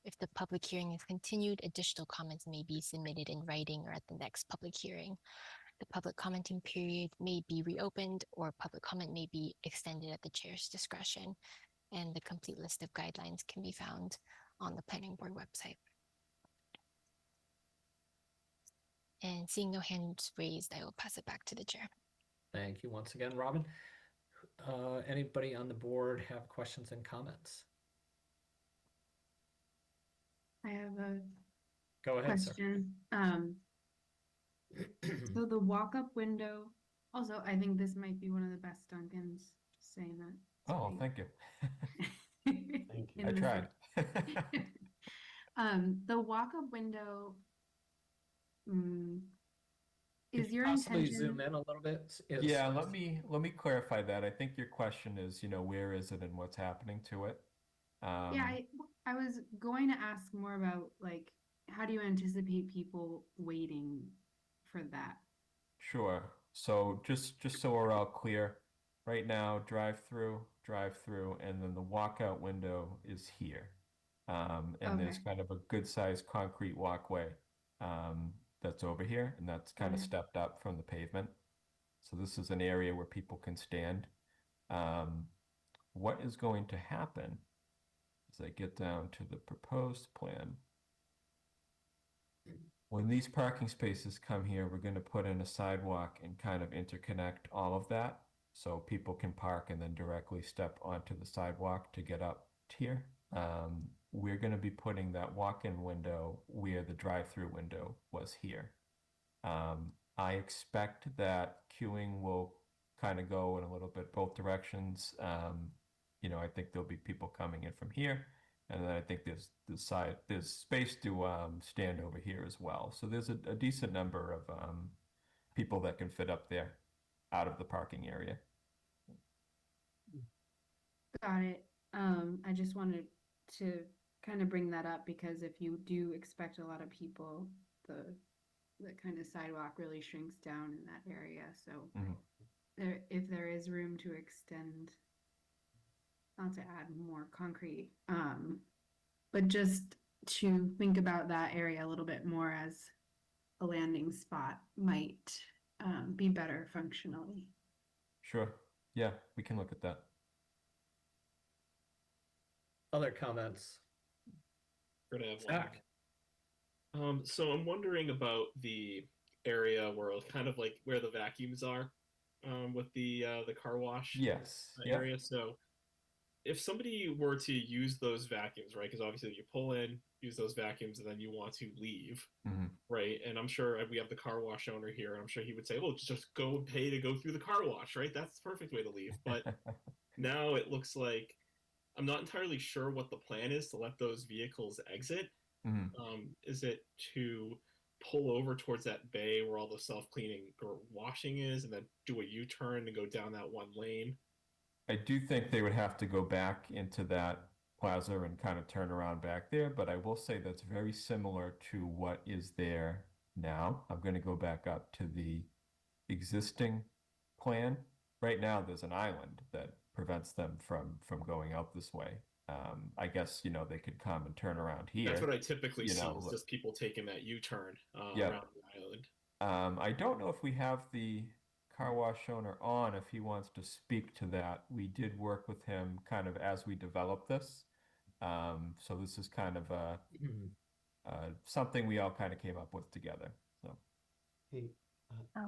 If the public hearing is continued, additional comments may be submitted in writing or at the next public hearing. The public commenting period may be reopened or public comment may be extended at the chair's discretion, and the complete list of guidelines can be found on the planning board website. And seeing no hands raised, I will pass it back to the chair. Thank you once again, Robin. Anybody on the board have questions and comments? I have a Go ahead, sir. question. So the walk-up window, also, I think this might be one of the best Duncans, just saying that. Oh, thank you. Thank you. I tried. The walk-up window, Is your Possibly intention? zoom in a little bit. Yeah, let me clarify that. I think your question is, where is it and what's happening to it? Yeah, I was going to ask more about like how do you anticipate people waiting for that? Sure. So just so we're all clear, right now, drive through, and then the walkout window is here. And there's Okay. kind of a good sized concrete walkway that's over here, and that's kind of Okay. stepped up from the pavement. So this is an area where people can stand. Um, what is going to happen as I get down to the proposed plan? When these parking spaces come here, we're going to put in a sidewalk and kind of interconnect all of that so people can park and then directly step onto the sidewalk to get up here. We're going to be putting that walk-in window where the drive-through window was here. I expect that queuing will kind of go in a little bit both directions. I think there'll be people coming in from here. And then I think there's space to stand over here as well. So there's a decent number of people that can fit up there out of the parking area. Got it. I just wanted to kind of bring that up because if you do expect a lot of people, the kind of sidewalk really shrinks down in that area. So if there is room to extend, not to add more concrete, but just to think about that area a little bit more as a landing spot might be better functionally. Sure. Yeah, we can look at that. Other comments? We're gonna have Zach? So I'm wondering about the area where kind of like where the vacuums are, with the car wash Yes. Yeah. area. So if somebody were to use those vacuums, right? Because obviously you pull in, use those vacuums, and then you want to leave, right? And I'm sure we have the car wash owner here, and I'm sure he would say, "Well, just go pay to go through the car wash, right? That's the perfect way to leave." But now it looks like I'm not entirely sure what the plan is to let those vehicles exit. Is it to pull over towards that bay where all the self-cleaning or washing is, and then do a U-turn and go down that one lane? I do think they would have to go back into that plaza and kind of turn around back there, but I will say that's very similar to what is there now. I'm going to go back up to the existing plan. Right now, there's an island that prevents them from going out this way. I guess, they could come and turn around here. That's what I typically see, is just people taking that U-turn around the island. I don't know if we have the car wash owner on, if he wants to speak to that. We did work with him kind of as we developed this. So this is kind of something we all kind of came up with together. So Hey,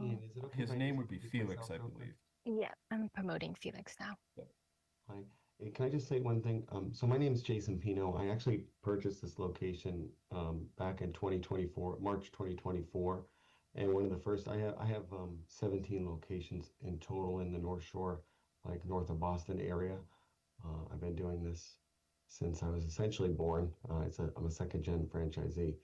Ian, is it okay his if I name just would be introduce Felix, myself I real quick? believe. Yeah, I'm promoting Felix now. Hi. Hey, can I just say one thing? So my name is Jason Pino. I actually purchased this location back in 2024, March 2024. And one of the first, I have 17 locations in total in the North Shore, like north of Boston area. I've been doing this since I was essentially born. I'm a second gen franchisee.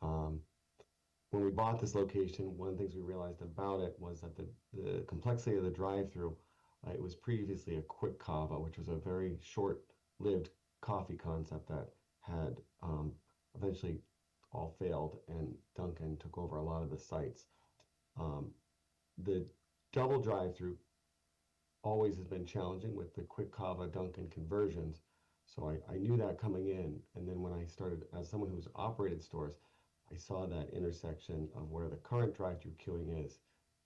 When we bought this location, one of the things we realized about it was that the complexity of the drive-through, it was previously a quick kava, which was a very short-lived coffee concept that had eventually all failed, and Dunkin' took over a lot of the sites. The double drive-through always has been challenging with the quick kava Dunkin' conversions. So I knew that coming in, and then when I started, as someone who's operated stores, I saw that intersection of where the current drive-through queuing is,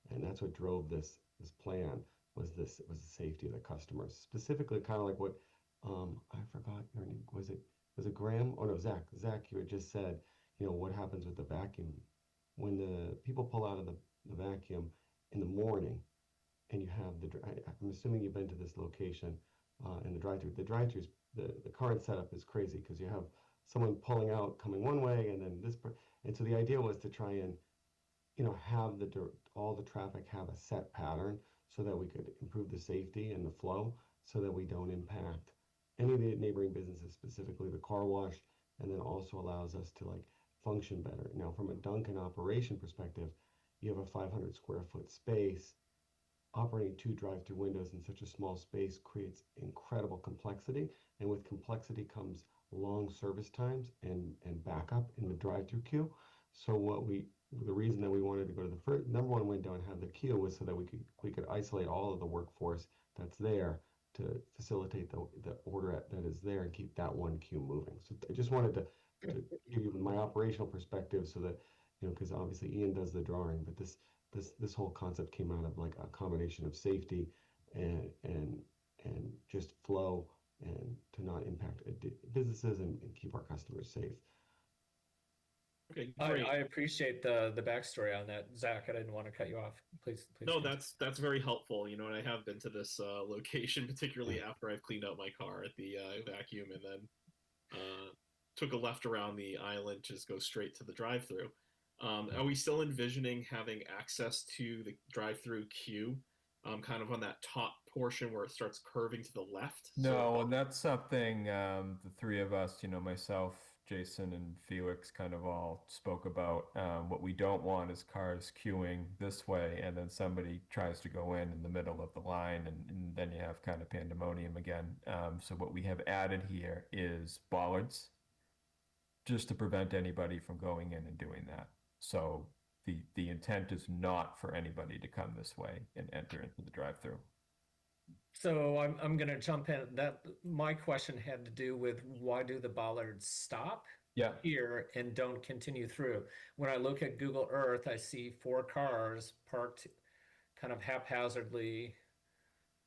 and that's what drove this plan. Was the safety of the customers, specifically kind of like what I forgot your name. Was it Graham? Oh no, Zach. Zach, you had just said, what happens with the vacuum when the people pull out of the vacuum in the morning, and you have I'm assuming you've been to this location in the drive-through. The drive-throughs, the current setup is crazy because you have someone pulling out coming one way, and then and so the idea was to try and have all the traffic have a set pattern so that we could improve the safety and the flow so that we don't impact any of the neighboring businesses, specifically the car wash, and then also allows us to function better. Now, from a Dunkin' operation perspective, you have a 500 square foot space. Operating 2 drive-through windows in such a small space creates incredible complexity, and with complexity comes long service times and backup in the drive-through queue. So the reason that we wanted to go to the first number one window and have the queue was so that we could isolate all of the workforce that's there to facilitate the order that is there and keep that one queue moving. So I just wanted to give you my operational perspective so that, because obviously Ian does the drawing, but this whole concept came out of like a combination of safety and just flow and to not impact businesses and keep our customers safe. Okay, I great. appreciate the backstory on that, Zach. I didn't want to cut you off. Please. No, continue. that's very helpful. And I have been to this location, particularly after I've cleaned out my car at the vacuum, and then took a left around the island, just go straight to the drive-through. Are we still envisioning having access to the drive-through queue, kind of on that top portion where it starts curving to the left? No, and that's something the three of us, myself, Jason, and Felix kind of all spoke about. What we don't want is cars queuing this way, and then somebody tries to go in the middle of the line, and then you have kind of pandemonium again. So what we have added here is bollards, just to prevent anybody from going in and doing that. So the intent is not for anybody to come this way and enter into the drive-through. So I'm going to jump in. That my question had to do with why do the bollards stop here and don't continue through? When I look at Google Earth, I see 4 cars parked kind of haphazardly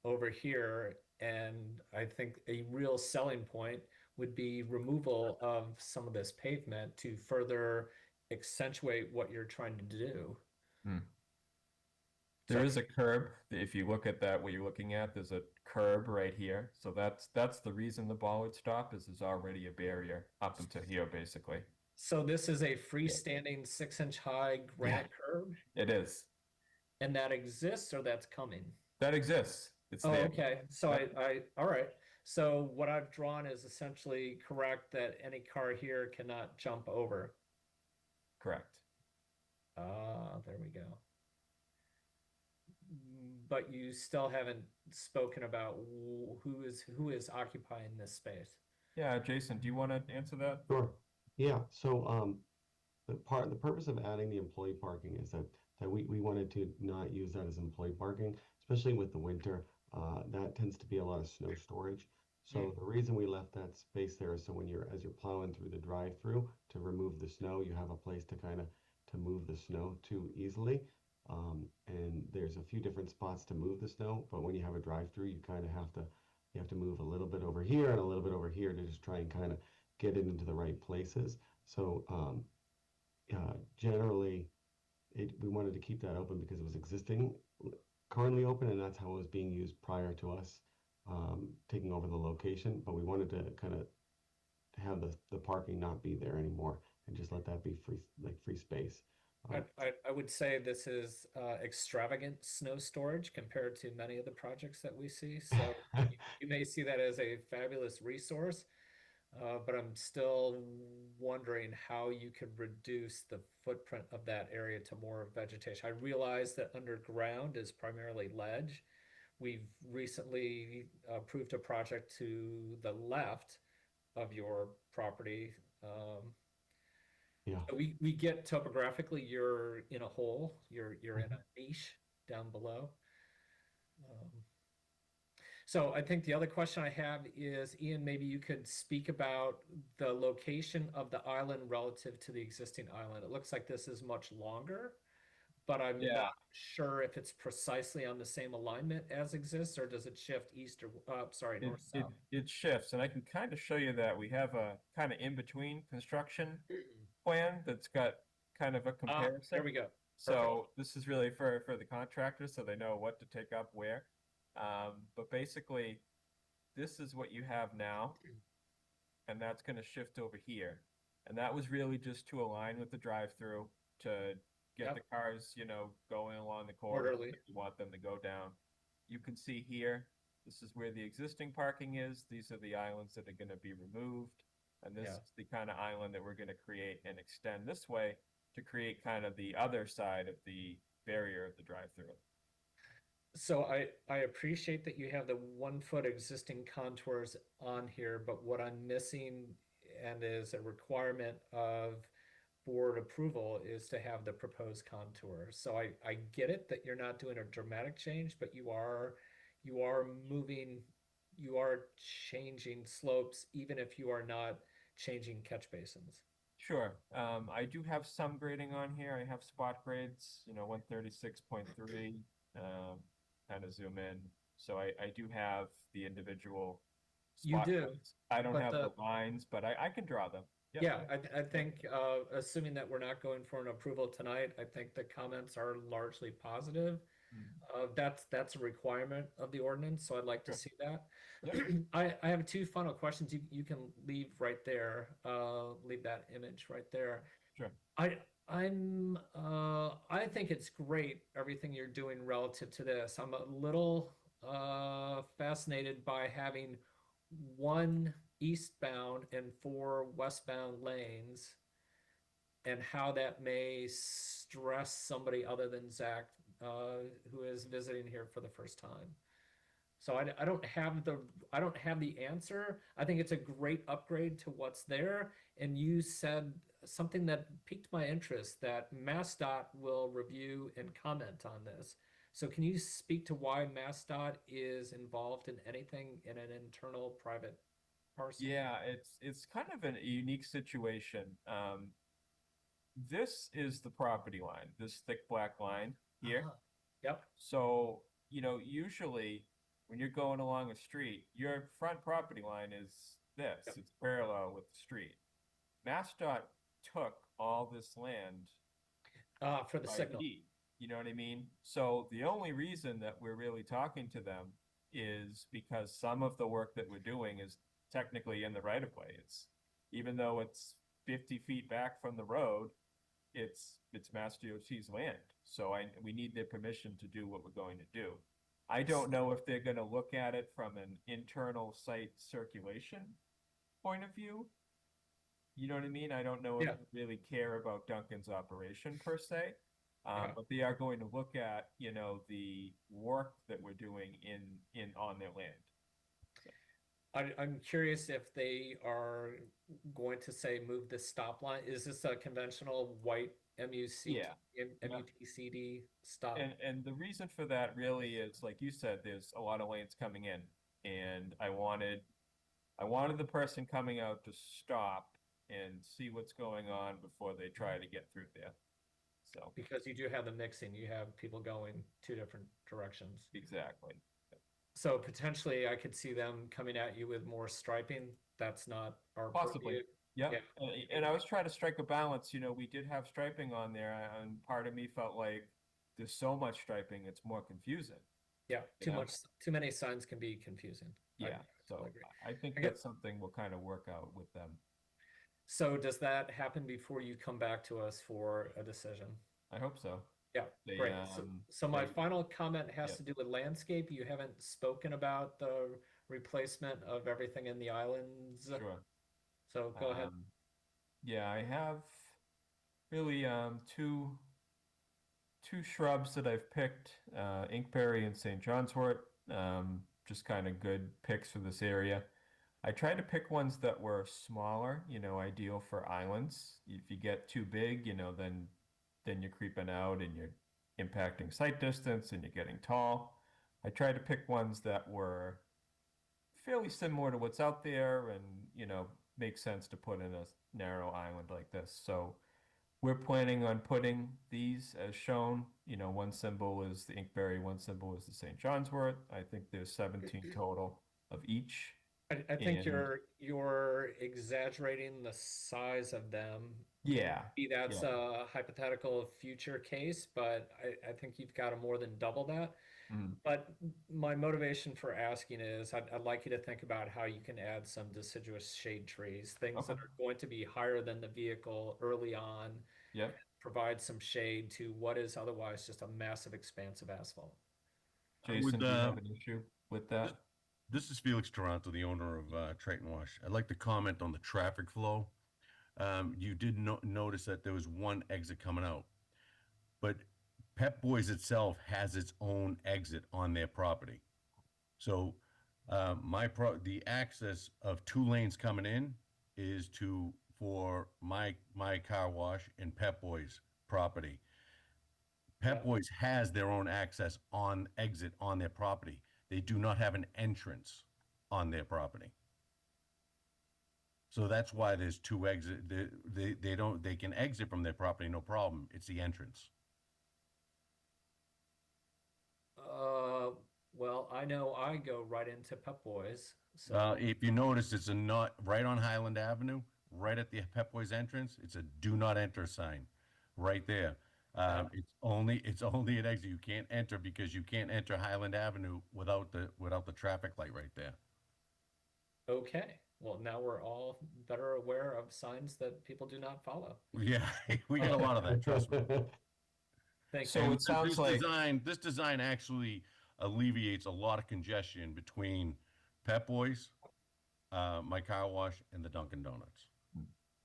over here, and I think a real selling point would be removal of some of this pavement to further accentuate what you're trying to do. There is a curb. If you look at that, what you're looking at, there's a curb right here. So that's the reason the bollard stop is there's already a barrier up until here, basically. So this is a freestanding 6-inch high granite curb? It is. And that exists or that's coming? That exists. It's oh, there. Okay. So all right. So what I've drawn is essentially correct that any car here cannot jump over. Correct. There we go. But you still haven't spoken about who is occupying this space. Yeah, Jason, do you want to answer that? Sure. Yeah. So the purpose of adding the employee parking is that we wanted to not use that as employee parking, especially with the winter. That tends to be a lot of snow storage. So the reason we left that space there is so as you're plowing through the drive-through to remove the snow, you have a place to to move the snow to easily. And there's a few different spots to move the snow, but when you have a drive-through, you kind of have to move a little bit over here and a little bit over here to just try and kind of get it into the right places. So generally, we wanted to keep that open because it was currently open, and that's how it was being used prior to us taking over the location. But we wanted to kind of have the parking not be there anymore and just let that be free space. I would say this is extravagant snow storage compared to many of the projects that we see. So you may see that as a fabulous resource, but I'm still wondering how you could reduce the footprint of that area to more vegetation. I realize that underground is primarily ledge. We've recently approved a project to the left of your property. Yeah. We get topographically you're in a hole, you're in a niche down below. So I think the other question I have is, Ian, maybe you could speak about the location of the island relative to the existing island. It looks like this is much longer, but I'm not sure if it's precisely on the same alignment as exists, or does it shift east or north south? It shifts, and I can kind of show you that. We have a kind of in-between construction plan that's got kind of a comparison. There we go. So this is really for the contractors, so they know what to take up where. But basically, this is what you have now, and that's going to shift over here. And that was really just to align with the drive-through to get the cars, going along the corridor. You want them to go down. You can see here, this is where the existing parking is. These are the islands that are going to be removed. And this is the kind of island that we're going to create and extend this way to create kind of the other side of the barrier of the drive-through. So I appreciate that you have the 1 foot existing contours on here, but what I'm missing and is a requirement of board approval is to have the proposed contours. So I get it that you're not doing a dramatic change, but you are moving, you are changing slopes, even if you are not changing catch basins. Sure. I do have some grading on here. I have spot grades, 136.3, kind of zoom in. So I do have the individual You spot do, grades. I don't but have the lines, but I can draw them. Yep. Yeah, I think, assuming that we're not going for an approval tonight, I think the comments are largely positive. That's a requirement of the ordinance, so I'd like to Sure. see that. Yep. I have 2 final questions. You can leave right there, leave that image right there. Sure. I think it's great, everything you're doing relative to this. I'm a little fascinated by having 1 eastbound and 4 westbound lanes, and how that may stress somebody other than Zach, who is visiting here for the first time. So I don't have the answer. I think it's a great upgrade to what's there. And you said something that piqued my interest, that MassDOT will review and comment on this. So can you speak to why MassDOT is involved in anything in an internal private parcel? Yeah, it's kind of a unique situation. This is the property line, this thick black line here. Yep. So, usually when you're going along a street, your front property line is this. Yep. It's parallel with the street. MassDOT took all this land for the by signal. deed, you know what I mean? So the only reason that we're really talking to them is because some of the work that we're doing is technically in the right of way. It's, even though it's 50 feet back from the road, it's Mass DOT's land. So we need their permission to do what we're going to do. I don't know if they're going to look at it from an internal site circulation point of view. You know what I mean? I don't know if they really care about Duncan's operation per se, but they are going to look at, the work that we're doing on their land. I'm curious if they are going to say move the stop line. Is this a conventional white MUTCD stop? And the reason for that really is, like you said, there's a lot of lanes coming in, and I wanted the person coming out to stop and see what's going on before they try to get through there. So because you do have the mixing, you have people going 2 different directions. Exactly. So potentially I could see them coming at you with more striping. That's not our possibly. purview. Yeah. And I was trying to strike a balance. We did have striping on there, and part of me felt like there's so much striping, it's more confusing. Yeah, too many signs can be confusing. Yeah. So I think that's something we'll kind of work out with them. So does that happen before you come back to us for a decision? I hope so. Yeah, great. So my final comment has to do with landscape. You haven't spoken about the replacement of everything in the islands. Sure. So go ahead. Yeah, I have really two shrubs that I've picked, inkberry and St. John's wort, just kind of good picks for this area. I tried to pick ones that were smaller, ideal for islands. If you get too big, then you're creeping out and you're impacting sight distance and you're getting tall. I tried to pick ones that were fairly similar to what's out there and, make sense to put in a narrow island like this. So we're planning on putting these as shown. One symbol is the inkberry, one symbol is the St. John's wort. I think there's 17 total of each. I think you're exaggerating the size of them. Yeah. Maybe that's a hypothetical future case, but I think you've got to more than double that. But my motivation for asking is I'd like you to think about how you can add some deciduous shade trees, things that are going to be higher than the vehicle early on. Yep. Provide some shade to what is otherwise just a massive expanse of asphalt. Jason, do you have an issue with that? This is Felix Toronto, the owner of Triton Wash. I'd like to comment on the traffic flow. you did notice that there was one exit coming out. But Pep Boys itself has its own exit on their property. So the access of 2 lanes coming in is for my car wash and Pep Boys property. Pep Boys has their own access on exit on their property. They do not have an entrance on their property. So that's why there's 2 exit. They can exit from their property, no problem. It's the entrance. Well, I know I go right into Pep Boys. So If you notice, it's not right on Highland Avenue, right at the Pep Boys entrance. It's a "Do Not Enter" sign, right there. It's only an exit. You can't enter because you can't enter Highland Avenue without the traffic light right there. okay. Well, now we're all better aware of signs that people do not follow. Yeah, we got a lot of that. Trust me. Thank So you. it sounds like This design actually alleviates a lot of congestion between Pep Boys, my car wash, and the Dunkin' Donuts.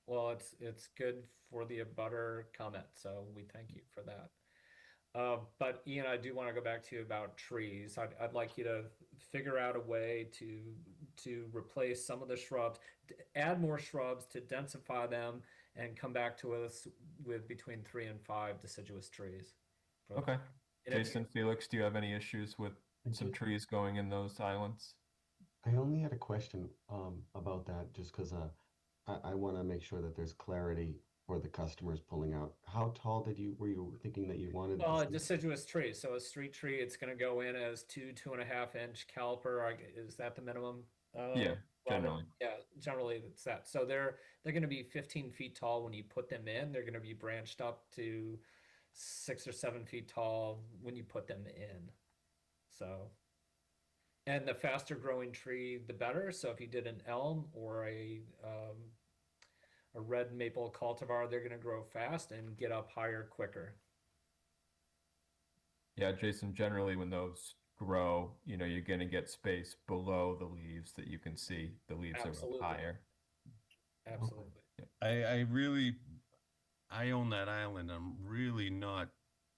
Well, it's good for the abutter comment, so we thank you for that. But Ian, I do want to go back to you about trees. I'd like you to figure out a way to replace some of the shrubs, to add more shrubs to densify them, and come back to us with between 3 and 5 deciduous trees. okay. And if- Jason, Felix, do you have any issues with some trees going in those islands? I only had a question about that just because I want to make sure that there's clarity for the customers pulling out. How tall were you thinking that you wanted? Well, a this? deciduous tree. So a street tree, it's going to go in as 2.5 inch caliper. Is that the minimum? Yeah, Robin? generally. Yeah, generally it's that. So they're going to be 15 feet tall when you put them in. They're going to be branched up to 6 or 7 feet tall when you put them in. So, and the faster growing tree, the better. So if you did an elm or a red maple cultivar, they're going to grow fast and get up higher quicker. Yeah, Jason, generally when those grow, you're going to get space below the leaves that you can see. The leaves Absolutely. are up higher. Absolutely. I own that island. I'm really not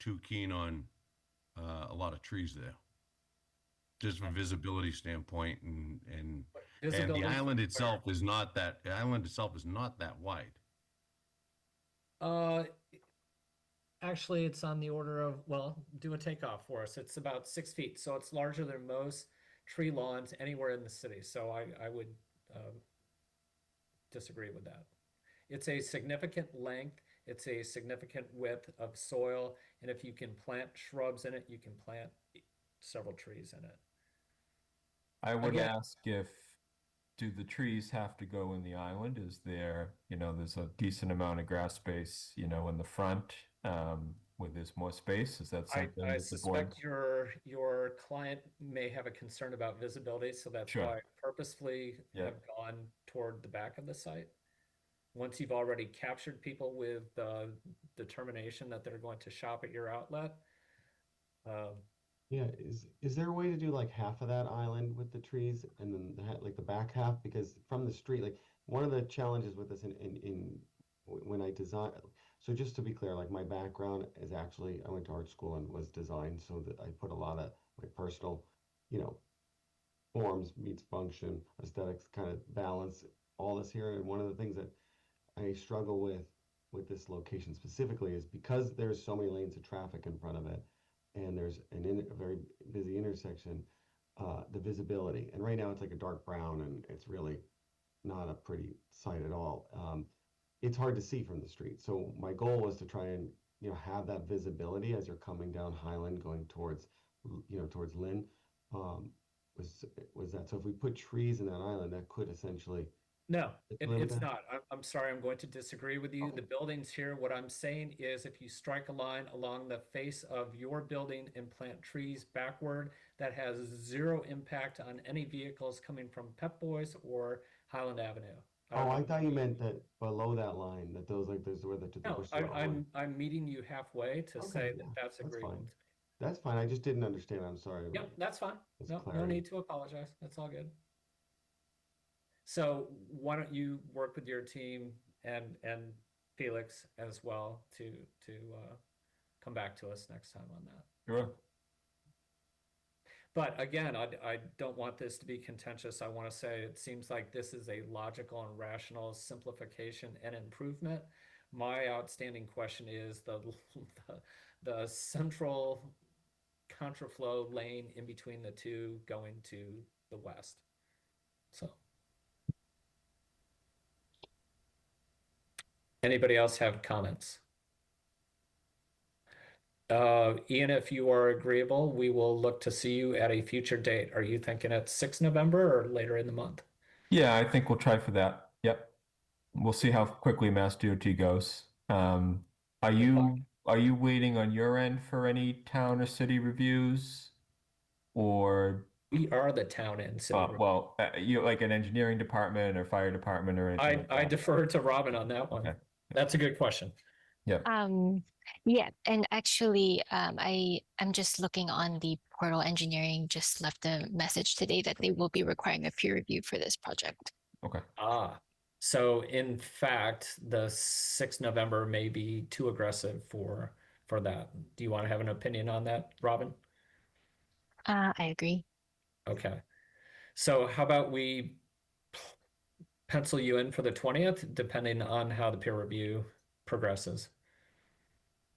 too keen on a lot of trees there, just from visibility standpoint, and the island itself is not that. The island itself is not that wide. Actually, it's on the order of, well, do a takeoff for us. It's about 6 feet, so it's larger than most tree lawns anywhere in the city. So I would disagree with that. It's a significant length. It's a significant width of soil, and if you can plant shrubs in it, you can plant several trees in it. I would ask do the trees have to go in the island? Is there, there's a decent amount of grass space, in the front, where there's more space? Is that something I that the board? suspect your client may have a concern about visibility, so that's Sure. why I purposefully have gone toward the back of the site. Once you've already captured people with the determination that they're going to shop at your outlet. Yeah, is there a way to do like half of that island with the trees and then like the back half? Because from the street, like one of the challenges with this when I design, so just to be clear, like my background is actually, I went to art school and was designed, so that I put a lot of my personal, forms meets function, aesthetics, kind of balance all this here. And one of the things that I struggle with this location specifically is because there's so many lanes of traffic in front of it, and there's a very busy intersection, the visibility. And right now it's like a dark brown, and it's really not a pretty sight at all. It's hard to see from the street. So my goal was to try and have that visibility as you're coming down Highland, going towards towards Lynn. Was that so? If we put trees in that island, that could essentially. No, limit it's that? not. I'm sorry, I'm going to disagree with you. The building's here. What I'm saying is if you strike a line along the face of your building and plant trees backward, that has zero impact on any vehicles coming from Pep Boys or Highland Avenue. Oh, I thought you meant that below that line, that those where the No, I'm meeting you halfway to say that that's agreeable. fine. That's fine. I just didn't understand. I'm sorry. Yep, that's fine. That's No clarity. need to apologize. That's all good. So why don't you work with your team and Felix as well to come back to us next time on that. Sure. But again, I don't want this to be contentious. I want to say it seems like this is a logical and rational simplification and improvement. My outstanding question is the central contraflow lane in between the two going to the west. So anybody else have comments? Ian, if you are agreeable, we will look to see you at a future date. Are you thinking at 6 November or later in the month? Yeah, I think we'll try for that. Yep. We'll see how quickly Mass DOT goes. Are you waiting on your end for any town or city reviews, or we are the town and city? You like an engineering department or fire department or anything? I defer to Robin on that one. Okay. That's a good question. Yeah. Yeah, and actually, I'm just looking on the portal. Engineering just left a message today that they will be requiring a peer review for this project. Okay. So in fact, the 6th November may be too aggressive for that. Do you want to have an opinion on that, Robin? I agree. Okay. So how about we pencil you in for the 20th, depending on how the peer review progresses?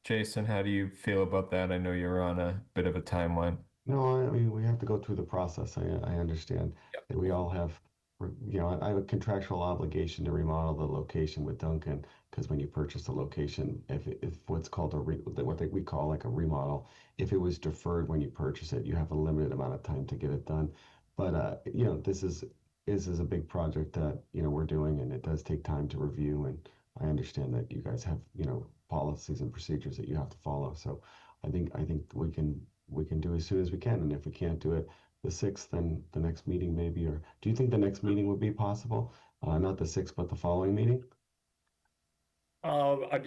Jason, how do you feel about that? I know you're on a bit of a timeline. No, I mean, we have to go through the process. I understand that we all have, I have a contractual obligation to remodel the location with Duncan, because when you purchase a location, if what's called we call like a remodel, if it was deferred when you purchase it, you have a limited amount of time to get it done. But this is a big project that we're doing, and it does take time to review. And I understand that you guys have policies and procedures that you have to follow. So I think we can do as soon as we can, and if we can't do it the 6th, then the next meeting maybe. Or do you think the next meeting would be possible? Not the 6th, but the following meeting?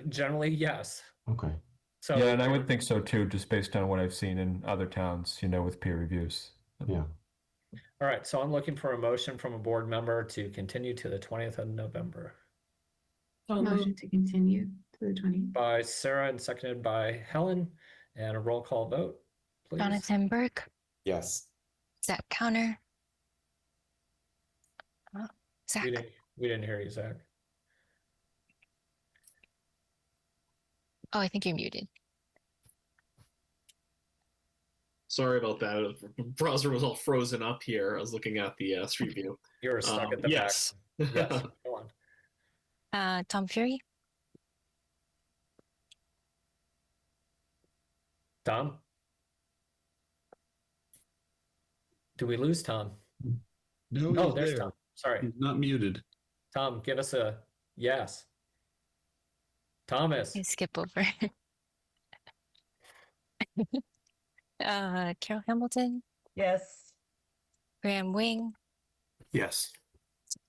Generally, yes. Okay. So yeah, and I would think so too, just based on what I've seen in other towns, with peer reviews. Yeah. All right, so I'm looking for a motion from a board member to continue to the 20th of November. Motion to continue to the 20th. By Sarah and seconded by Helen, and a roll call vote, please. Jonathan Burke, Yes. Zach Counter. Zach. We didn't hear you, Zach. Oh, I think you're muted. Sorry about that. The browser was all frozen up here. I was looking at the Street View. You're stuck at the yes. back. Yes. Go on. Tom Fury. Tom? Do we lose Tom? No, Oh, he's there's there. Tom. Sorry. He's not muted. Tom, give us a yes. Thomas. You skip over. Carol Hamilton. Yes. Graham Wing. Yes.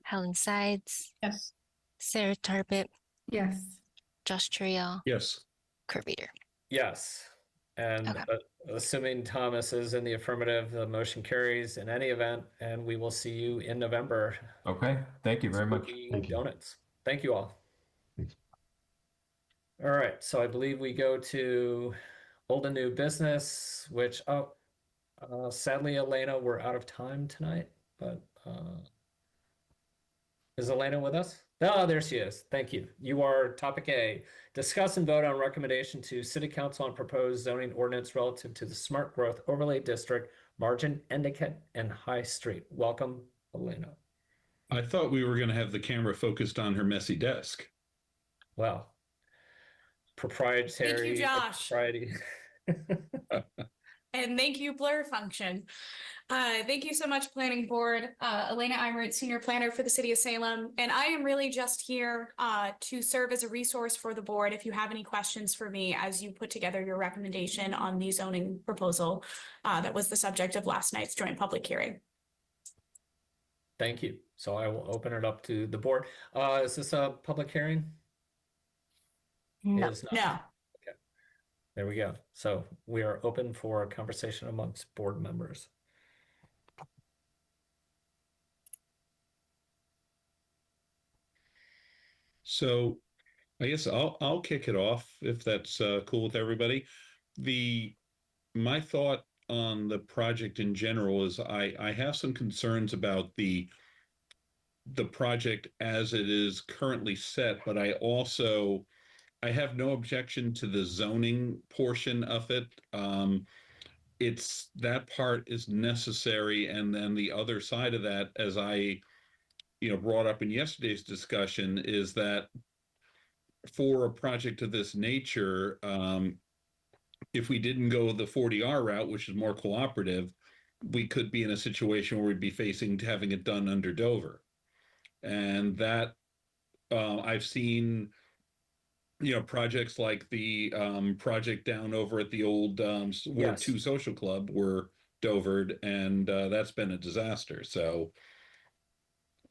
Helen Sides. Yes. Sarah Tarbit. Yes. Josh Triel. Yes. Kurt Reader. Yes. And Okay. Assuming Thomas is in the affirmative, the motion carries in any event, and we will see you in November. Okay. Thank you very much. Thank you. Donuts. Thank you all. Thanks. All right. So I believe we go to old and new business, which, sadly, Elena, we're out of time tonight, but is Elena with us? Oh, there she is. Thank you. You are topic A. Discuss and vote on recommendation to City Council on proposed zoning ordinance relative to the Smart Growth Overlay District, Margin, Endicott, and High Street. Welcome, Elena. I thought we were going to have the camera focused on her messy desk. Well, proprietary. Thank you, Josh. Propriety. And thank you, Blur Function. Thank you so much, Planning Board. Elena Eimert, Senior Planner for the City of Salem. And I am really just here to serve as a resource for the board if you have any questions for me as you put together your recommendation on the zoning proposal that was the subject of last night's joint public hearing. Thank you. So I will open it up to the board. Is this a public hearing? No. It is not. No. There we go. So we are open for a conversation amongst board members. So I guess I'll kick it off if that's cool with everybody. My thought on the project in general is I have some concerns about the project as it is currently set, but I have no objection to the zoning portion of it. It's that part is necessary, and then the other side of that, as I brought up in yesterday's discussion, is that for a project of this nature, if we didn't go the 40R route, which is more cooperative, we could be in a situation where we'd be facing having it done under Dover. And that I've seen, projects like the project down over at the old Ward 2 Social Club were Dovered, and that's been a disaster. So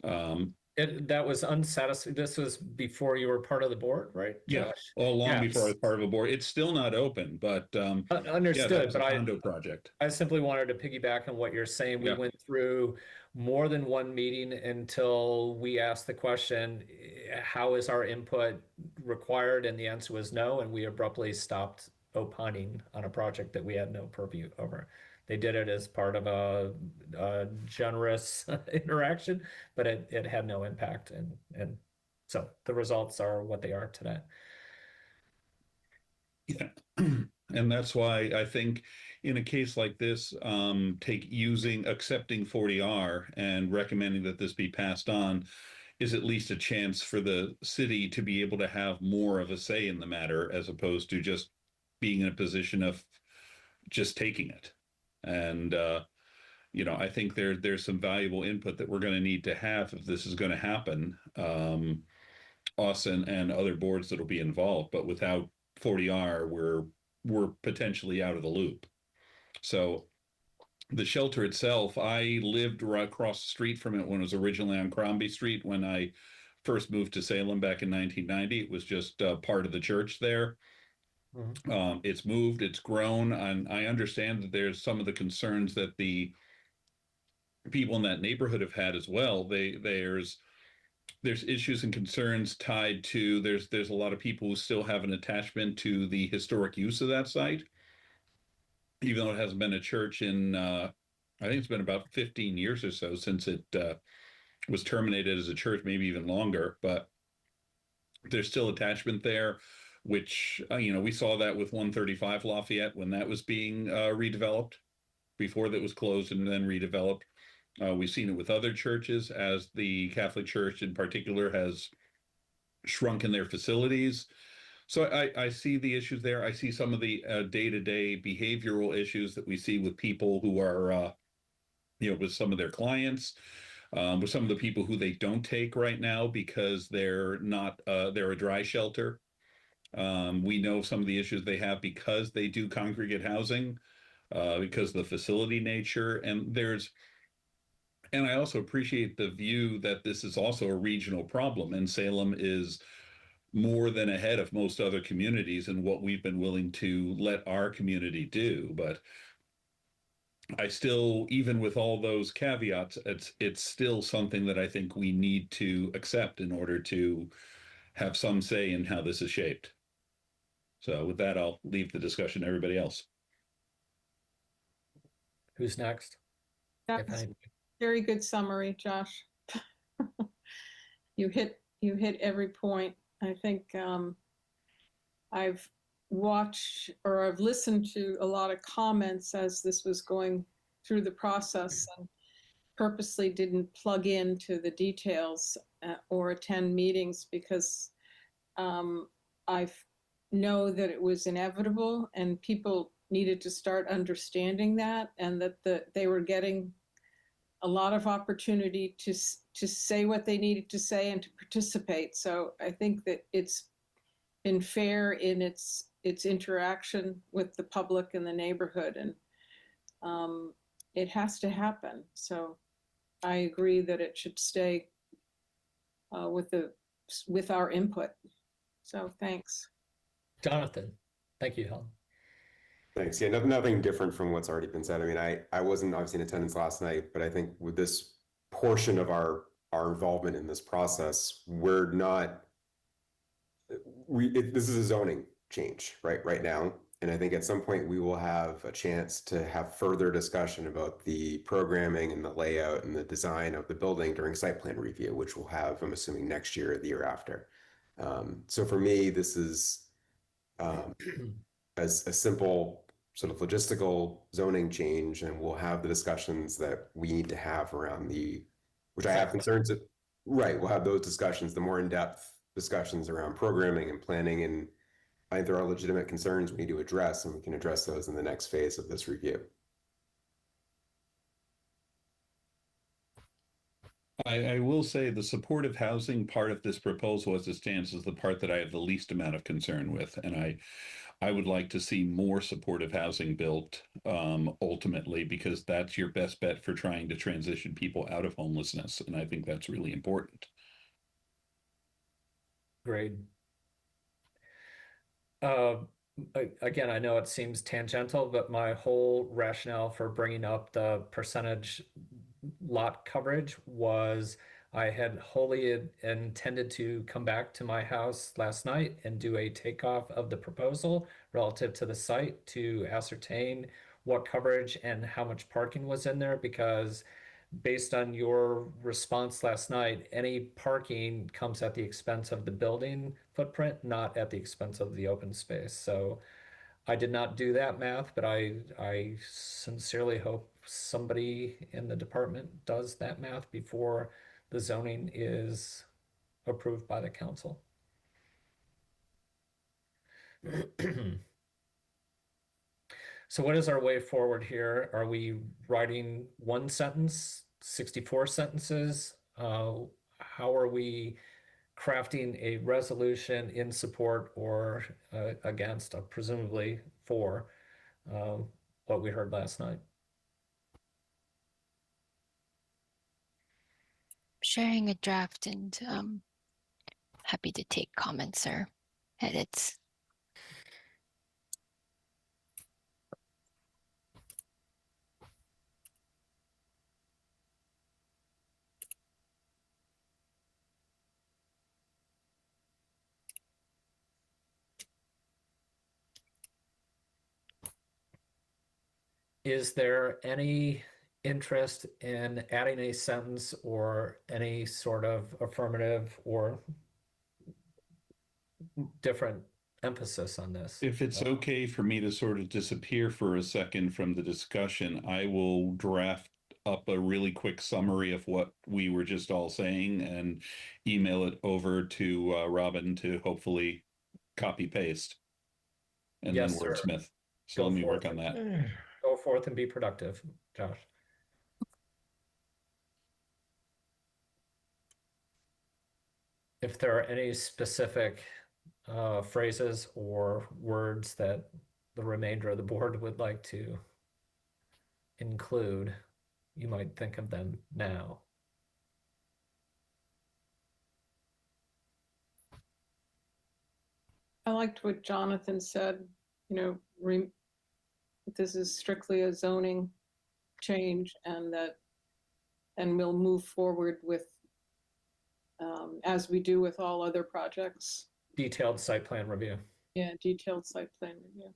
that was unsatisfactory. This was before you were part of the board, right? Yeah, Josh? long before I was part of a board. It's still not open, but understood. Yeah, that was but a condo project. I simply wanted to piggyback on what you're saying. We went through more than one meeting until we asked the question, how is our input required? And the answer was no, and we abruptly stopped opining on a project that we had no purview over. They did it as part of a generous interaction, but it had no impact. And so the results are what they are today. Yeah. And that's why I think in a case like this, accepting 40R and recommending that this be passed on is at least a chance for the city to be able to have more of a say in the matter, as opposed to just being in a position of just taking it. And I think there's some valuable input that we're going to need to have if this is going to happen. Us and other boards that'll be involved, but without 40R, we're potentially out of the loop. So the shelter itself, I lived right across the street from it when it was originally on Crombie Street. When I first moved to Salem back in 1990, it was just part of the church there. It's moved, it's grown, and I understand that there's some of the concerns that the people in that neighborhood have had as well. There's issues and concerns tied to there's a lot of people who still have an attachment to the historic use of that site, even though it hasn't been a church in I think it's been about 15 years or so since it was terminated as a church, maybe even longer. But there's still attachment there, which we saw that with 135 Lafayette when that was being redeveloped, before that was closed and then redeveloped. We've seen it with other churches as the Catholic Church in particular has shrunken their facilities. So I see the issues there. I see some of the day-to-day behavioral issues that we see with people who are, with some of their clients, with some of the people who they don't take right now because they're not, they're a dry shelter. We know some of the issues they have because they do congregate housing, because of the facility nature. And I also appreciate the view that this is also a regional problem, and Salem is more than ahead of most other communities in what we've been willing to let our community do. But I still, even with all those caveats, it's still something that I think we need to accept in order to have some say in how this is shaped. So with that, I'll leave the discussion to everybody else. Who's next? That's very good summary, Josh. You hit every point. I think I've watched or I've listened to a lot of comments as this was going through the process, and purposely didn't plug into the details or attend meetings because I know that it was inevitable and people needed to start understanding that, and that they were getting a lot of opportunity to say what they needed to say and to participate. So I think that it's been fair in its interaction with the public and the neighborhood, and it has to happen. So I agree that it should stay with our input. So thanks. Jonathan, thank you, Helen. Thanks. Yeah, nothing different from what's already been said. I mean, I wasn't obviously in attendance last night, but I think with this portion of our involvement in this process, we're not this is a zoning change right now. And I think at some point we will have a chance to have further discussion about the programming and the layout and the design of the building during site plan review, which we'll have, I'm assuming, next year or the year after. So for me, this is as a simple sort of logistical zoning change, and we'll have the discussions that we need to have around which I have concerns that, right, we'll have those discussions, the more in-depth discussions around programming and planning, and I think there are legitimate concerns we need to address, and we can address those in the next phase of this review. I will say the supportive housing part of this proposal as it stands is the part that I have the least amount of concern with. And I would like to see more supportive housing built ultimately, because that's your best bet for trying to transition people out of homelessness. And I think that's really important. Great. Again, I know it seems tangential, but my whole rationale for bringing up the percentage lot coverage was I had wholly intended to come back to my house last night and do a takeoff of the proposal relative to the site to ascertain what coverage and how much parking was in there, because based on your response last night, any parking comes at the expense of the building footprint, not at the expense of the open space. So I did not do that math, but I sincerely hope somebody in the department does that math before the zoning is approved by the council. So what is our way forward here? Are we writing one sentence, 64 sentences? How are we crafting a resolution in support or against, presumably for what we heard last night? Sharing a draft and happy to take comments or edits. Is there any interest in adding a sentence or any sort of affirmative or different emphasis on this? If it's okay for me to sort of disappear for a second from the discussion, I will draft up a really quick summary of what we were just all saying and email it over to Robin to hopefully copy paste and Yes, then sir. wordsmith. So let me work on that. Go forth and be productive, Josh. If there are any specific phrases or words that the remainder of the board would like to include, you might think of them now. I liked what Jonathan said, you know, this is strictly a zoning change, and we'll move forward with, as we do with all other projects. Detailed site plan review. Yeah, detailed site plan review.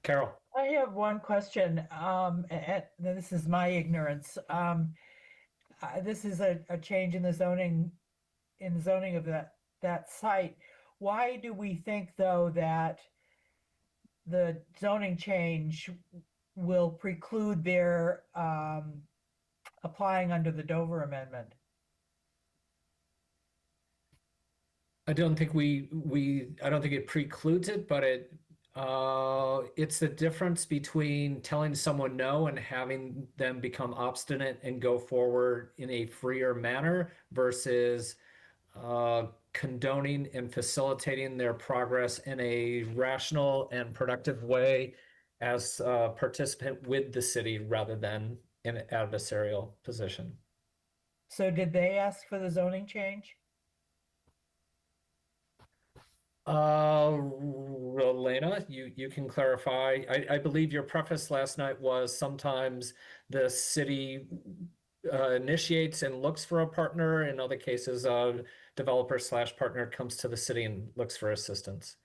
Carol. I have one question. This is my ignorance. This is a change in the zoning of that site. Why do we think, though, that the zoning change will preclude their applying under the Dover Amendment? I don't think I don't think it precludes it, but it's the difference between telling someone no and having them become obstinate and go forward in a freer manner versus condoning and facilitating their progress in a rational and productive way as a participant with the city rather than in an adversarial position. So did they ask for the zoning change? Elena, you can clarify. I believe your preface last night was sometimes the city initiates and looks for a partner. In other cases, developer / partner comes to the city and looks for assistance.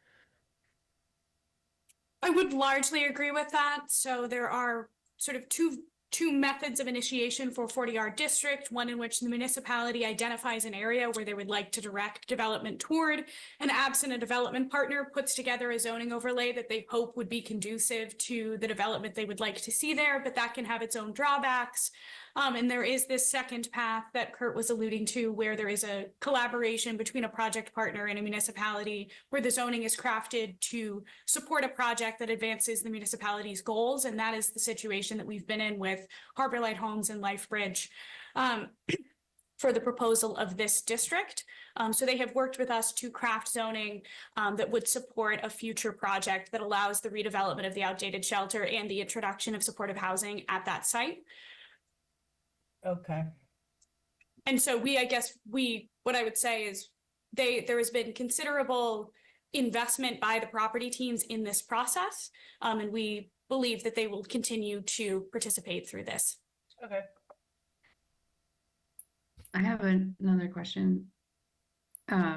I would largely agree with that. So there are sort of two methods of initiation for 40R district, one in which the municipality identifies an area where they would like to direct development toward, and absent a development partner puts together a zoning overlay that they hope would be conducive to the development they would like to see there, but that can have its own drawbacks. And there is this second path that Kurt was alluding to, where there is a collaboration between a project partner and a municipality, where the zoning is crafted to support a project that advances the municipality's goals. And that is the situation that we've been in with Harbor Light Homes and Life Bridge for the proposal of this district. So they have worked with us to craft zoning that would support a future project that allows the redevelopment of the outdated shelter and the introduction of supportive housing at that site. Okay. And so what I would say is there has been considerable investment by the property teams in this process. And we believe that they will continue to participate through this. Okay. I have another question. I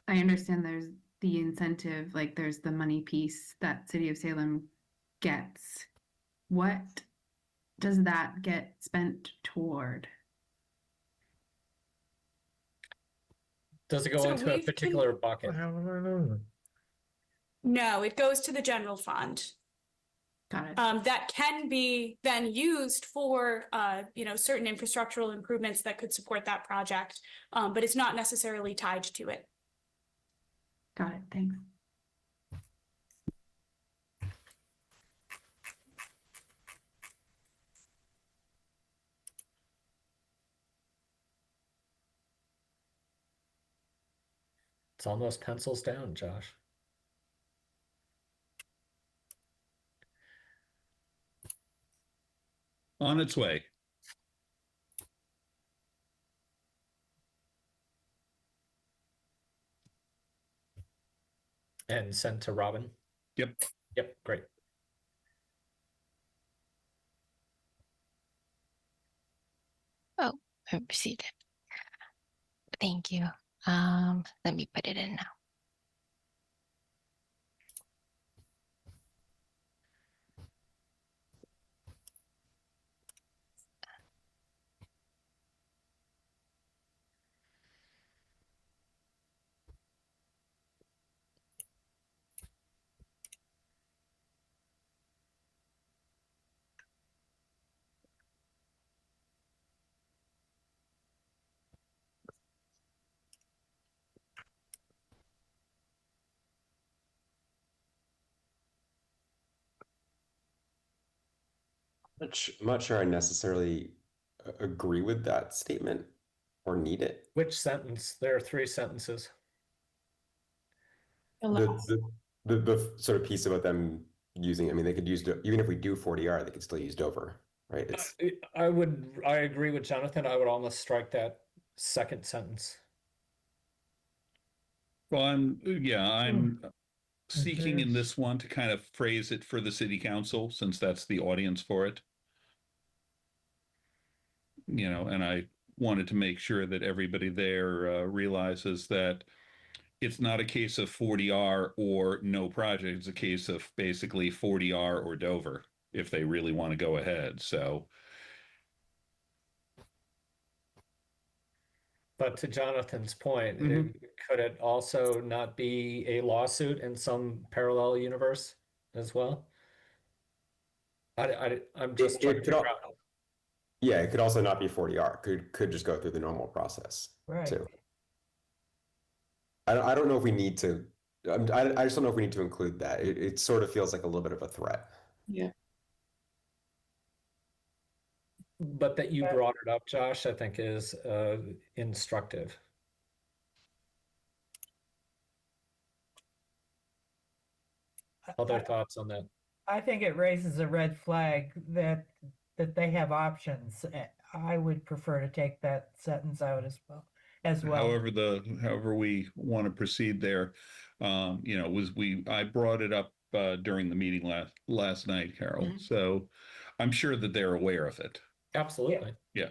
understand there's the incentive, like there's the money piece that City of Salem gets. What does that get spent toward? Does it go into a particular bucket? No, it goes to the general fund. Got it. That can be then used for, certain infrastructural improvements that could support that project, but it's not necessarily tied to it. Got it. Thanks. It's almost pencils down, Josh. On its way. And sent to Robin? Yep. Yep, great. Oh, I received it. Thank you. Let me put it in now. I'm not sure I necessarily agree with that statement or need it. Which sentence? There are 3 sentences. The sort of piece about them using, I mean, they could use, even if we do 40R, they could still use Dover, right? It's, I agree with Jonathan. I would almost strike that second sentence. Well, I'm seeking in this one to kind of phrase it for the city council, since that's the audience for it. And I wanted to make sure that everybody there realizes that it's not a case of 40R or no project. It's a case of basically 40R or Dover if they really want to go ahead. So. But to Jonathan's point, could it also not be a lawsuit in some parallel universe as well? I'm just trying to figure out. Yeah, it could also not be 40R. Could just go through the normal process too. I don't know if we need to. I just don't know if we need to include that. It sort of feels like a little bit of a threat. Yeah. But that you brought it up, Josh, I think is instructive. Other thoughts on that? I think it raises a red flag that they have options. I would prefer to take that sentence out as well. However we want to proceed there, I brought it up during the meeting last night, Carol. So I'm sure that they're aware of it. Absolutely. Yeah.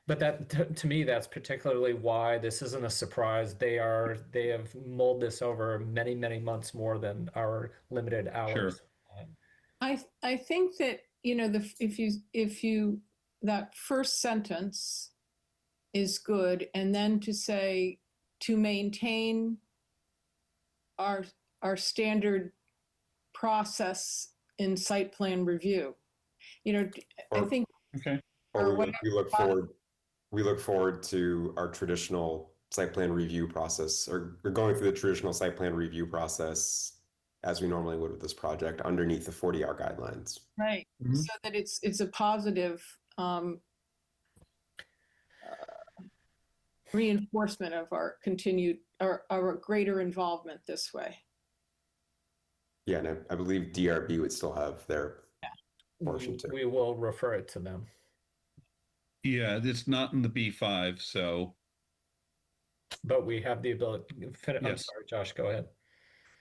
But that to me, that's particularly why this isn't a surprise. They have mulled this over many, many months more than our limited hours. I think that, if you that first sentence is good, and then to say to maintain our standard process in site plan review. I think Okay. Or we look forward to our traditional site plan review process, or going through the traditional site plan review process as we normally would with this project underneath the 40-hour guidelines. right, so that it's a positive reinforcement of our continued our greater involvement this way. Yeah, and I believe DRB would still have their portion too. We will refer it to them. Yeah, it's not in the B5, so. But we have the ability. I'm Yes. sorry, Josh, go ahead.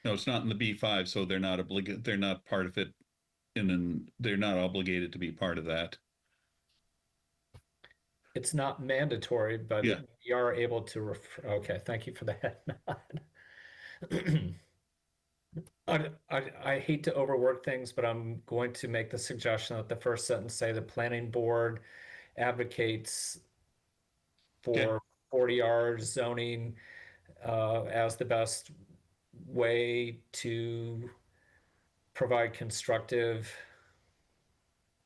No, it's not in the B5, so they're not obligated. They're not part of it, they're not obligated to be part of that. It's not mandatory, but Yeah. we are able to refer. Okay, thank you for that. I hate to overwork things, but I'm going to make the suggestion that the first sentence say the planning board advocates for 40R zoning as the best way to provide constructive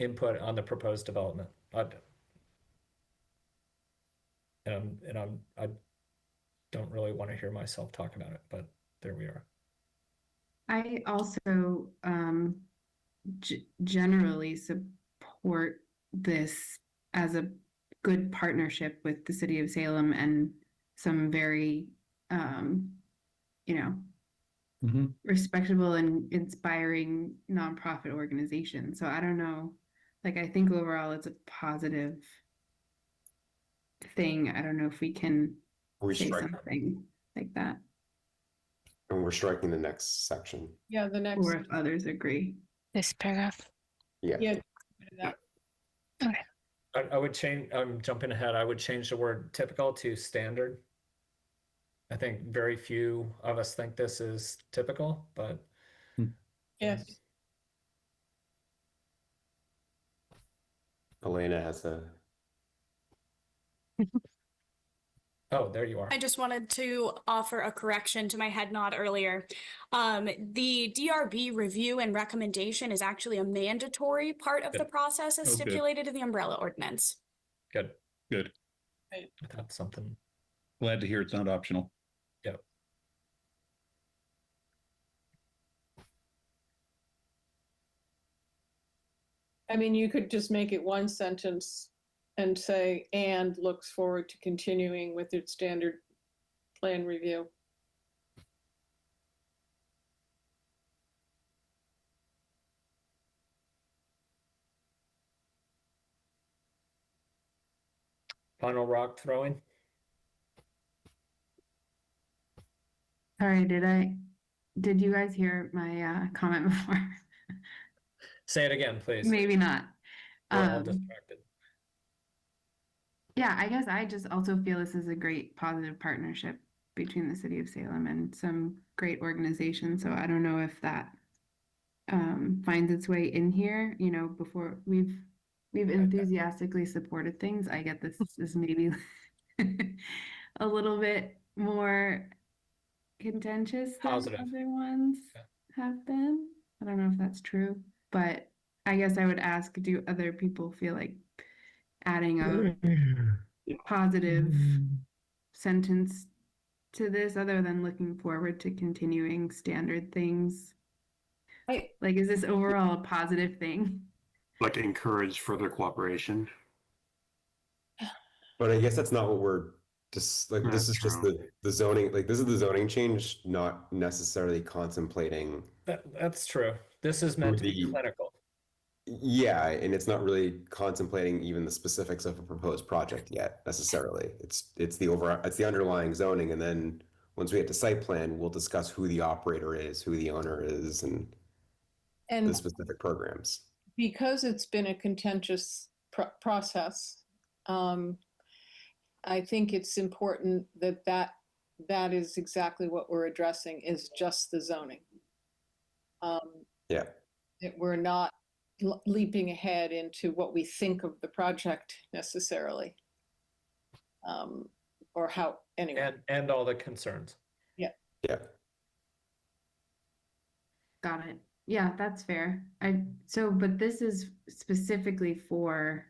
input on the proposed development. I don't really want to hear myself talk about it, but there we are. I also generally support this as a good partnership with the city of Salem and some very, respectable and inspiring nonprofit organizations. So I don't know, like, I think overall it's a positive thing. I don't know if we can say something like that. And we're striking the next section. Yeah, the next. Or if others agree. This paragraph. Yeah. Yeah. Okay. I would change, I'm jumping ahead. I would change the word typical to standard. I think very few of us think this is typical, but. Yes. Elena has a. Oh, there you are. I just wanted to offer a correction to my head nod earlier. The DRB review and recommendation is actually a mandatory part of the process as stipulated in the umbrella ordinance. Good. Good. That's something. Glad to hear it's not optional. Yep. I mean, you could just make it one sentence and say, and looks forward to continuing with its standard plan review. Final rock throwing. Sorry, did you guys hear my comment before? Say it again, please. Maybe not. We're all distracted. Yeah, I guess I just also feel this is a great positive partnership between the city of Salem and some great organizations. So I don't know if that finds its way in here. Before we've enthusiastically supported things. I get this is maybe a little bit more contentious than other ones have been. I don't know if that's true, but I guess I would ask, do other people feel like adding a positive sentence to this other than looking forward to continuing standard things? Like, is this overall a positive thing? Like encourage further cooperation. But I guess that's not what we're just like. This is just the zoning. Like, this is the zoning change, not necessarily contemplating. That's true. This is meant to be clinical. Yeah, and it's not really contemplating even the specifics of a proposed project yet necessarily. It's the underlying zoning, and then once we get to site plan, we'll discuss who the operator is, who the owner is, and the specific programs. Because it's been a contentious process, I think it's important that that is exactly what we're addressing, is just the zoning. Yeah. That we're not leaping ahead into what we think of the project necessarily. Or how, anyway. And all the concerns. Yeah. Yeah. Got it. Yeah, that's fair. But this is specifically for,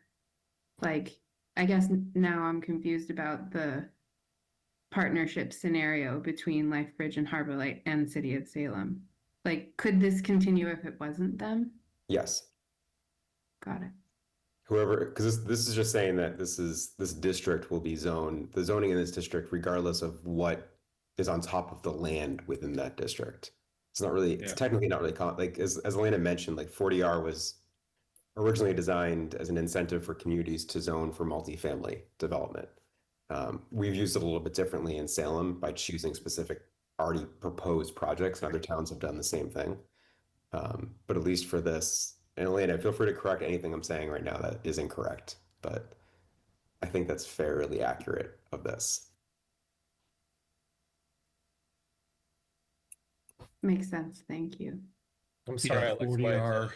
like, I guess now I'm confused about the partnership scenario between Lifebridge and Harbor Light and City of Salem. Like, could this continue if it wasn't them? Yes. Got it. Whoever, because this is just saying that this district will be zoned, the zoning in this district, regardless of what is on top of the land within that district. It's not really, it's technically not really, like, as Elena mentioned, like 40R was originally designed as an incentive for communities to zone for multifamily development. We've used it a little bit differently in Salem by choosing specific already proposed projects, and other towns have done the same thing. But at least for this, and Elena, feel free to correct anything I'm saying right now that is incorrect, but I think that's fairly accurate of this. Makes sense. Thank you. I'm sorry, Yeah, Alex. 40R.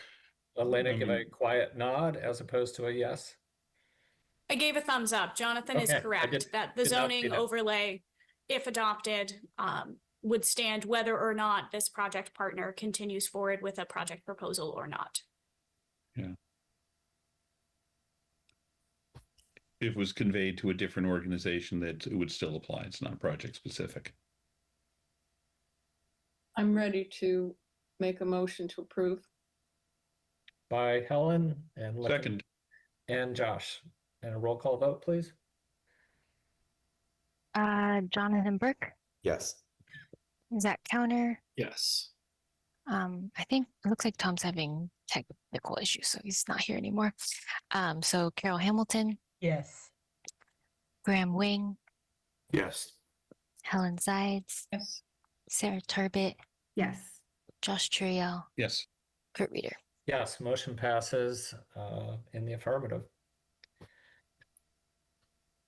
Elena, I give mean- a quiet nod as opposed to a yes. I gave a thumbs up. Jonathan is Okay, I correct that the did not see zoning that. overlay, if adopted, would stand whether or not this project partner continues forward with a project proposal or not. Yeah. If it was conveyed to a different organization, that it would still apply. It's not project specific. I'm ready to make a motion to approve. By Helen and Second. and Josh. And a roll call vote, please. Jonathan Burke, Yes. Zach Counter. Yes. I think it looks like Tom's having technical issues, so he's not here anymore. So Carol Hamilton, Yes. Graham Wing, Yes. Helen Zides, Yes. Sarah Turbot, Yes. Josh Turiel, Yes. Kurt Reeder. Yes, motion passes in the affirmative.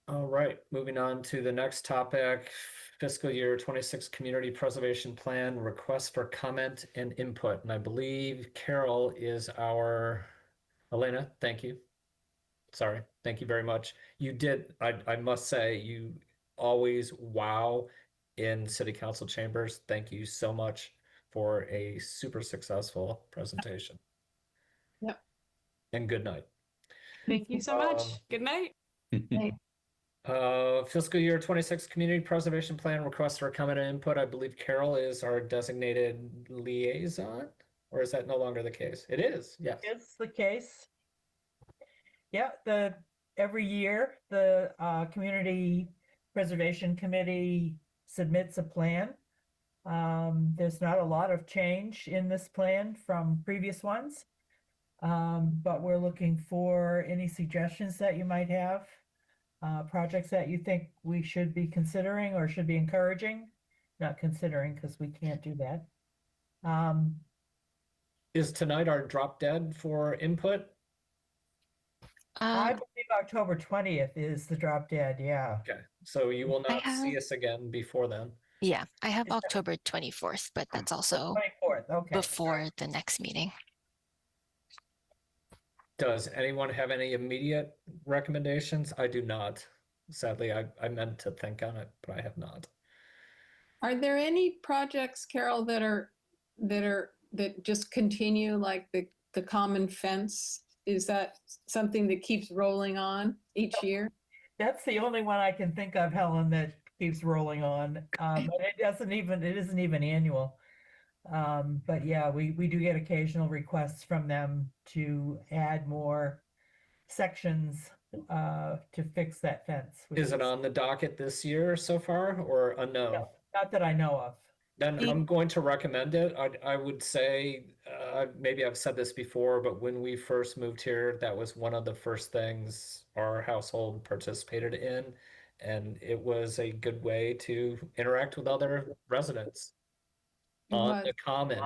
All right, moving on to the next topic, fiscal year 26 community preservation plan, request for comment and input. And I believe Carol is our, Elena, thank you. Sorry, thank you very much. You did, I must say, you always wow in city council chambers. Thank you so much for a super successful presentation. Yep. And good night. Thank you so much. Good night. Fiscal year 26 community preservation plan request for comment and input. I believe Carol is our designated liaison, or is that no longer the case? It is, yes. It's the case. Yeah, every year the Community Preservation Committee submits a plan. There's not a lot of change in this plan from previous ones, but we're looking for any suggestions that you might have, projects that you think we should be considering or should be encouraging. Not considering because we can't do that. Is tonight our drop dead for input? I believe October 20th is the drop dead, yeah. Okay, so you will not see have- us again before then. Yeah, I have October 24th, but that's also 24th, okay. before the next meeting. Does anyone have any immediate recommendations? I do not. Sadly, I meant to think on it, but I have not. Are there any projects, Carol, that just continue, like the common fence? Is that something that keeps rolling on each year? That's the only one I can think of, Helen, that keeps rolling on. But it isn't even annual. But yeah, we do get occasional requests from them to add more sections to fix that fence. Is it on the docket this year so far or unknown? No, not that I know of. Then I'm going to recommend it. I would say, maybe I've said this before, but when we first moved here, that was one of the first things our household participated in. And it was a good way to interact with other residents on the common.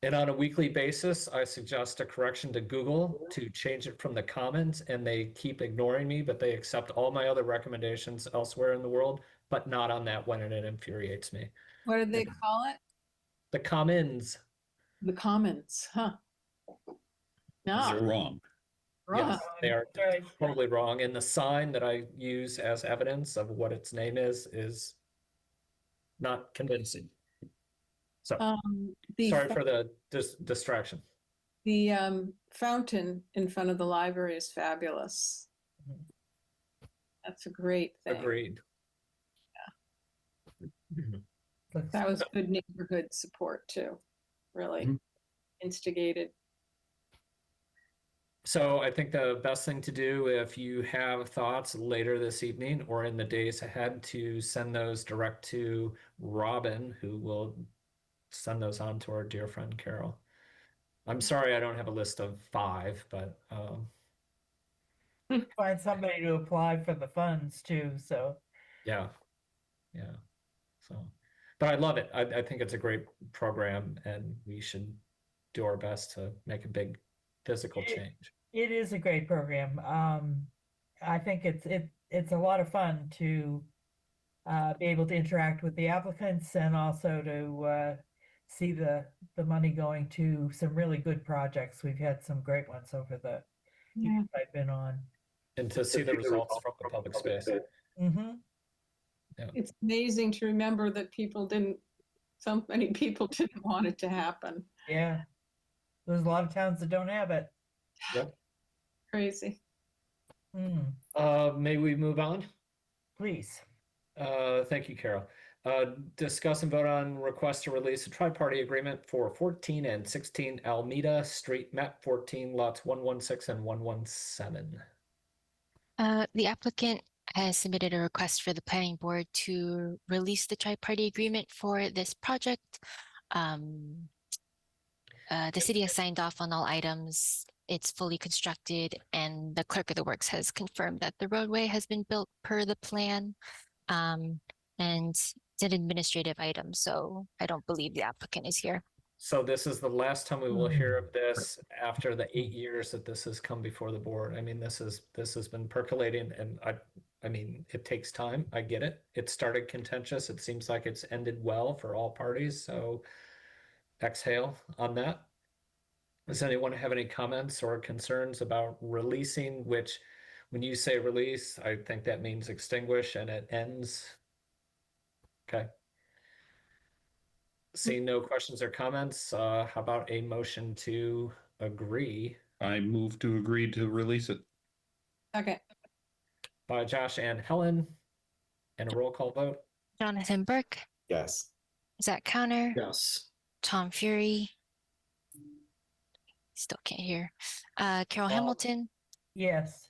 And on a weekly basis, I suggest a correction to Google to change it from the comments, and they keep ignoring me, but they accept all my other recommendations elsewhere in the world, but not on that one, and it infuriates me. What did they call it? The commons. The Commons, huh? No, They're wrong. wrong. Yes, they are totally wrong. And the sign that I use as evidence of what its name is not convincing. So sorry for the distraction. The fountain in front of the library is fabulous. That's a great thing. Agreed. That was good neighborhood support too. Really instigated. So I think the best thing to do, if you have thoughts later this evening or in the days ahead, to send those direct to Robin, who will send those on to our dear friend Carol. I'm sorry I don't have a list of 5, but find somebody to apply for the funds too. So yeah. So, but I love it. I think it's a great program, and we should do our best to make a big physical change. it is a great program. I think it's a lot of fun to be able to interact with the applicants and also to see the money going to some really good projects. We've had some great ones over the years I've been on. And to see the results from the public space. Mm-hmm. Yeah. It's amazing to remember that so many people didn't want it to happen. Yeah. There's a lot of towns that don't have it. Yep. Crazy. May we move on? Please. Thank you, Carol. Discuss and vote on request to release a tri-party agreement for 14 and 16 Alameda Street, map 14, lots 116 and 117. The applicant has submitted a request for the planning board to release the tri-party agreement for this project. The city has signed off on all items. It's fully constructed, and the clerk of the works has confirmed that the roadway has been built per the plan. And it's an administrative item, so I don't believe the applicant is here. So this is the last time we will hear of this after the 8 years that this has come before the board. I mean, this has been percolating, and I mean, it takes time. I get it. It started contentious. It seems like it's ended well for all parties. So exhale on that. Does anyone have any comments or concerns about releasing, which when you say release, I think that means extinguish and it ends. Okay. Seeing no questions or comments, how about a motion to agree? I move to agree to release it. Okay. By Josh and Helen, and a roll call vote. Jonathan Burke, Yes. Zach Counter, Yes. Tom Fury. Still can't hear. Carol Well- Hamilton, Yes.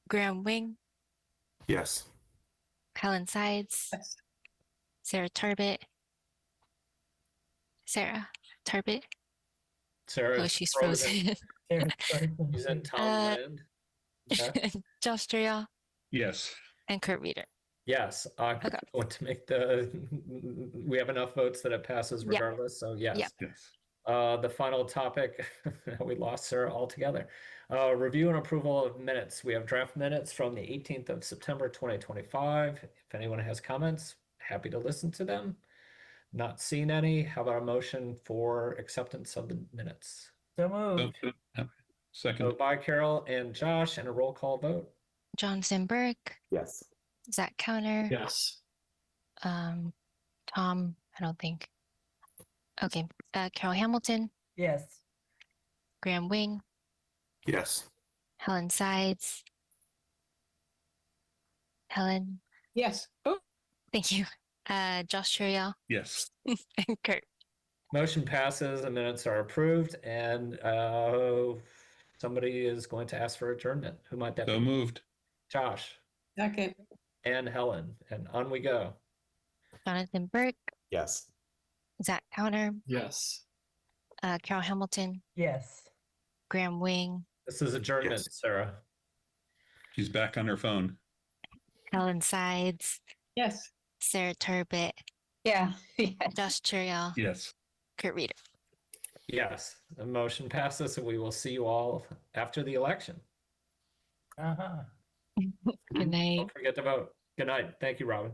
Graham Wing, Yes. Helen Sides, Yes. Sarah Tarbit. Sarah Tarbit. Sarah. Oh, she's frozen. He's in Tom land. Okay. Josh Trial Yes. and Kurt Reader. Yes, I'm going to make we have enough votes that it passes Yeah. regardless, so yes. Yeah. Yes. The final topic, we lost Sarah altogether. Review and approval of minutes. We have draft minutes from the 18th of September 2025. If anyone has comments, happy to listen to them. Not seeing any. How about a motion for acceptance of the minutes? So moved. Second. So by Carol and Josh, and a roll call vote. Jonathan Burke, Yes. Zach Counter. Yes. Tom, I don't think. Okay. Carol Hamilton, Yes. Graham Wing, Yes. Helen Sides. Helen, Yes. Oh, thank you. Josh Turiel Yes. and Kurt. Motion passes, the minutes are approved, and somebody is going to ask for adjournment. Who might that So be? moved. Josh second. and Helen, and on we go. Jonathan Burke, Yes. Zach Counter, Yes. Carol Hamilton, Yes. Graham Wing, This is adjournment, Sarah. She's back on her phone. Helen Sides, Yes. Sarah Turbot, Yeah. Josh Turiel, Yes. Kurt Reader. Yes, the motion passes, and we will see you all after the election. Uh-huh. Good night. Don't forget to vote. Good night. Thank you, Robin.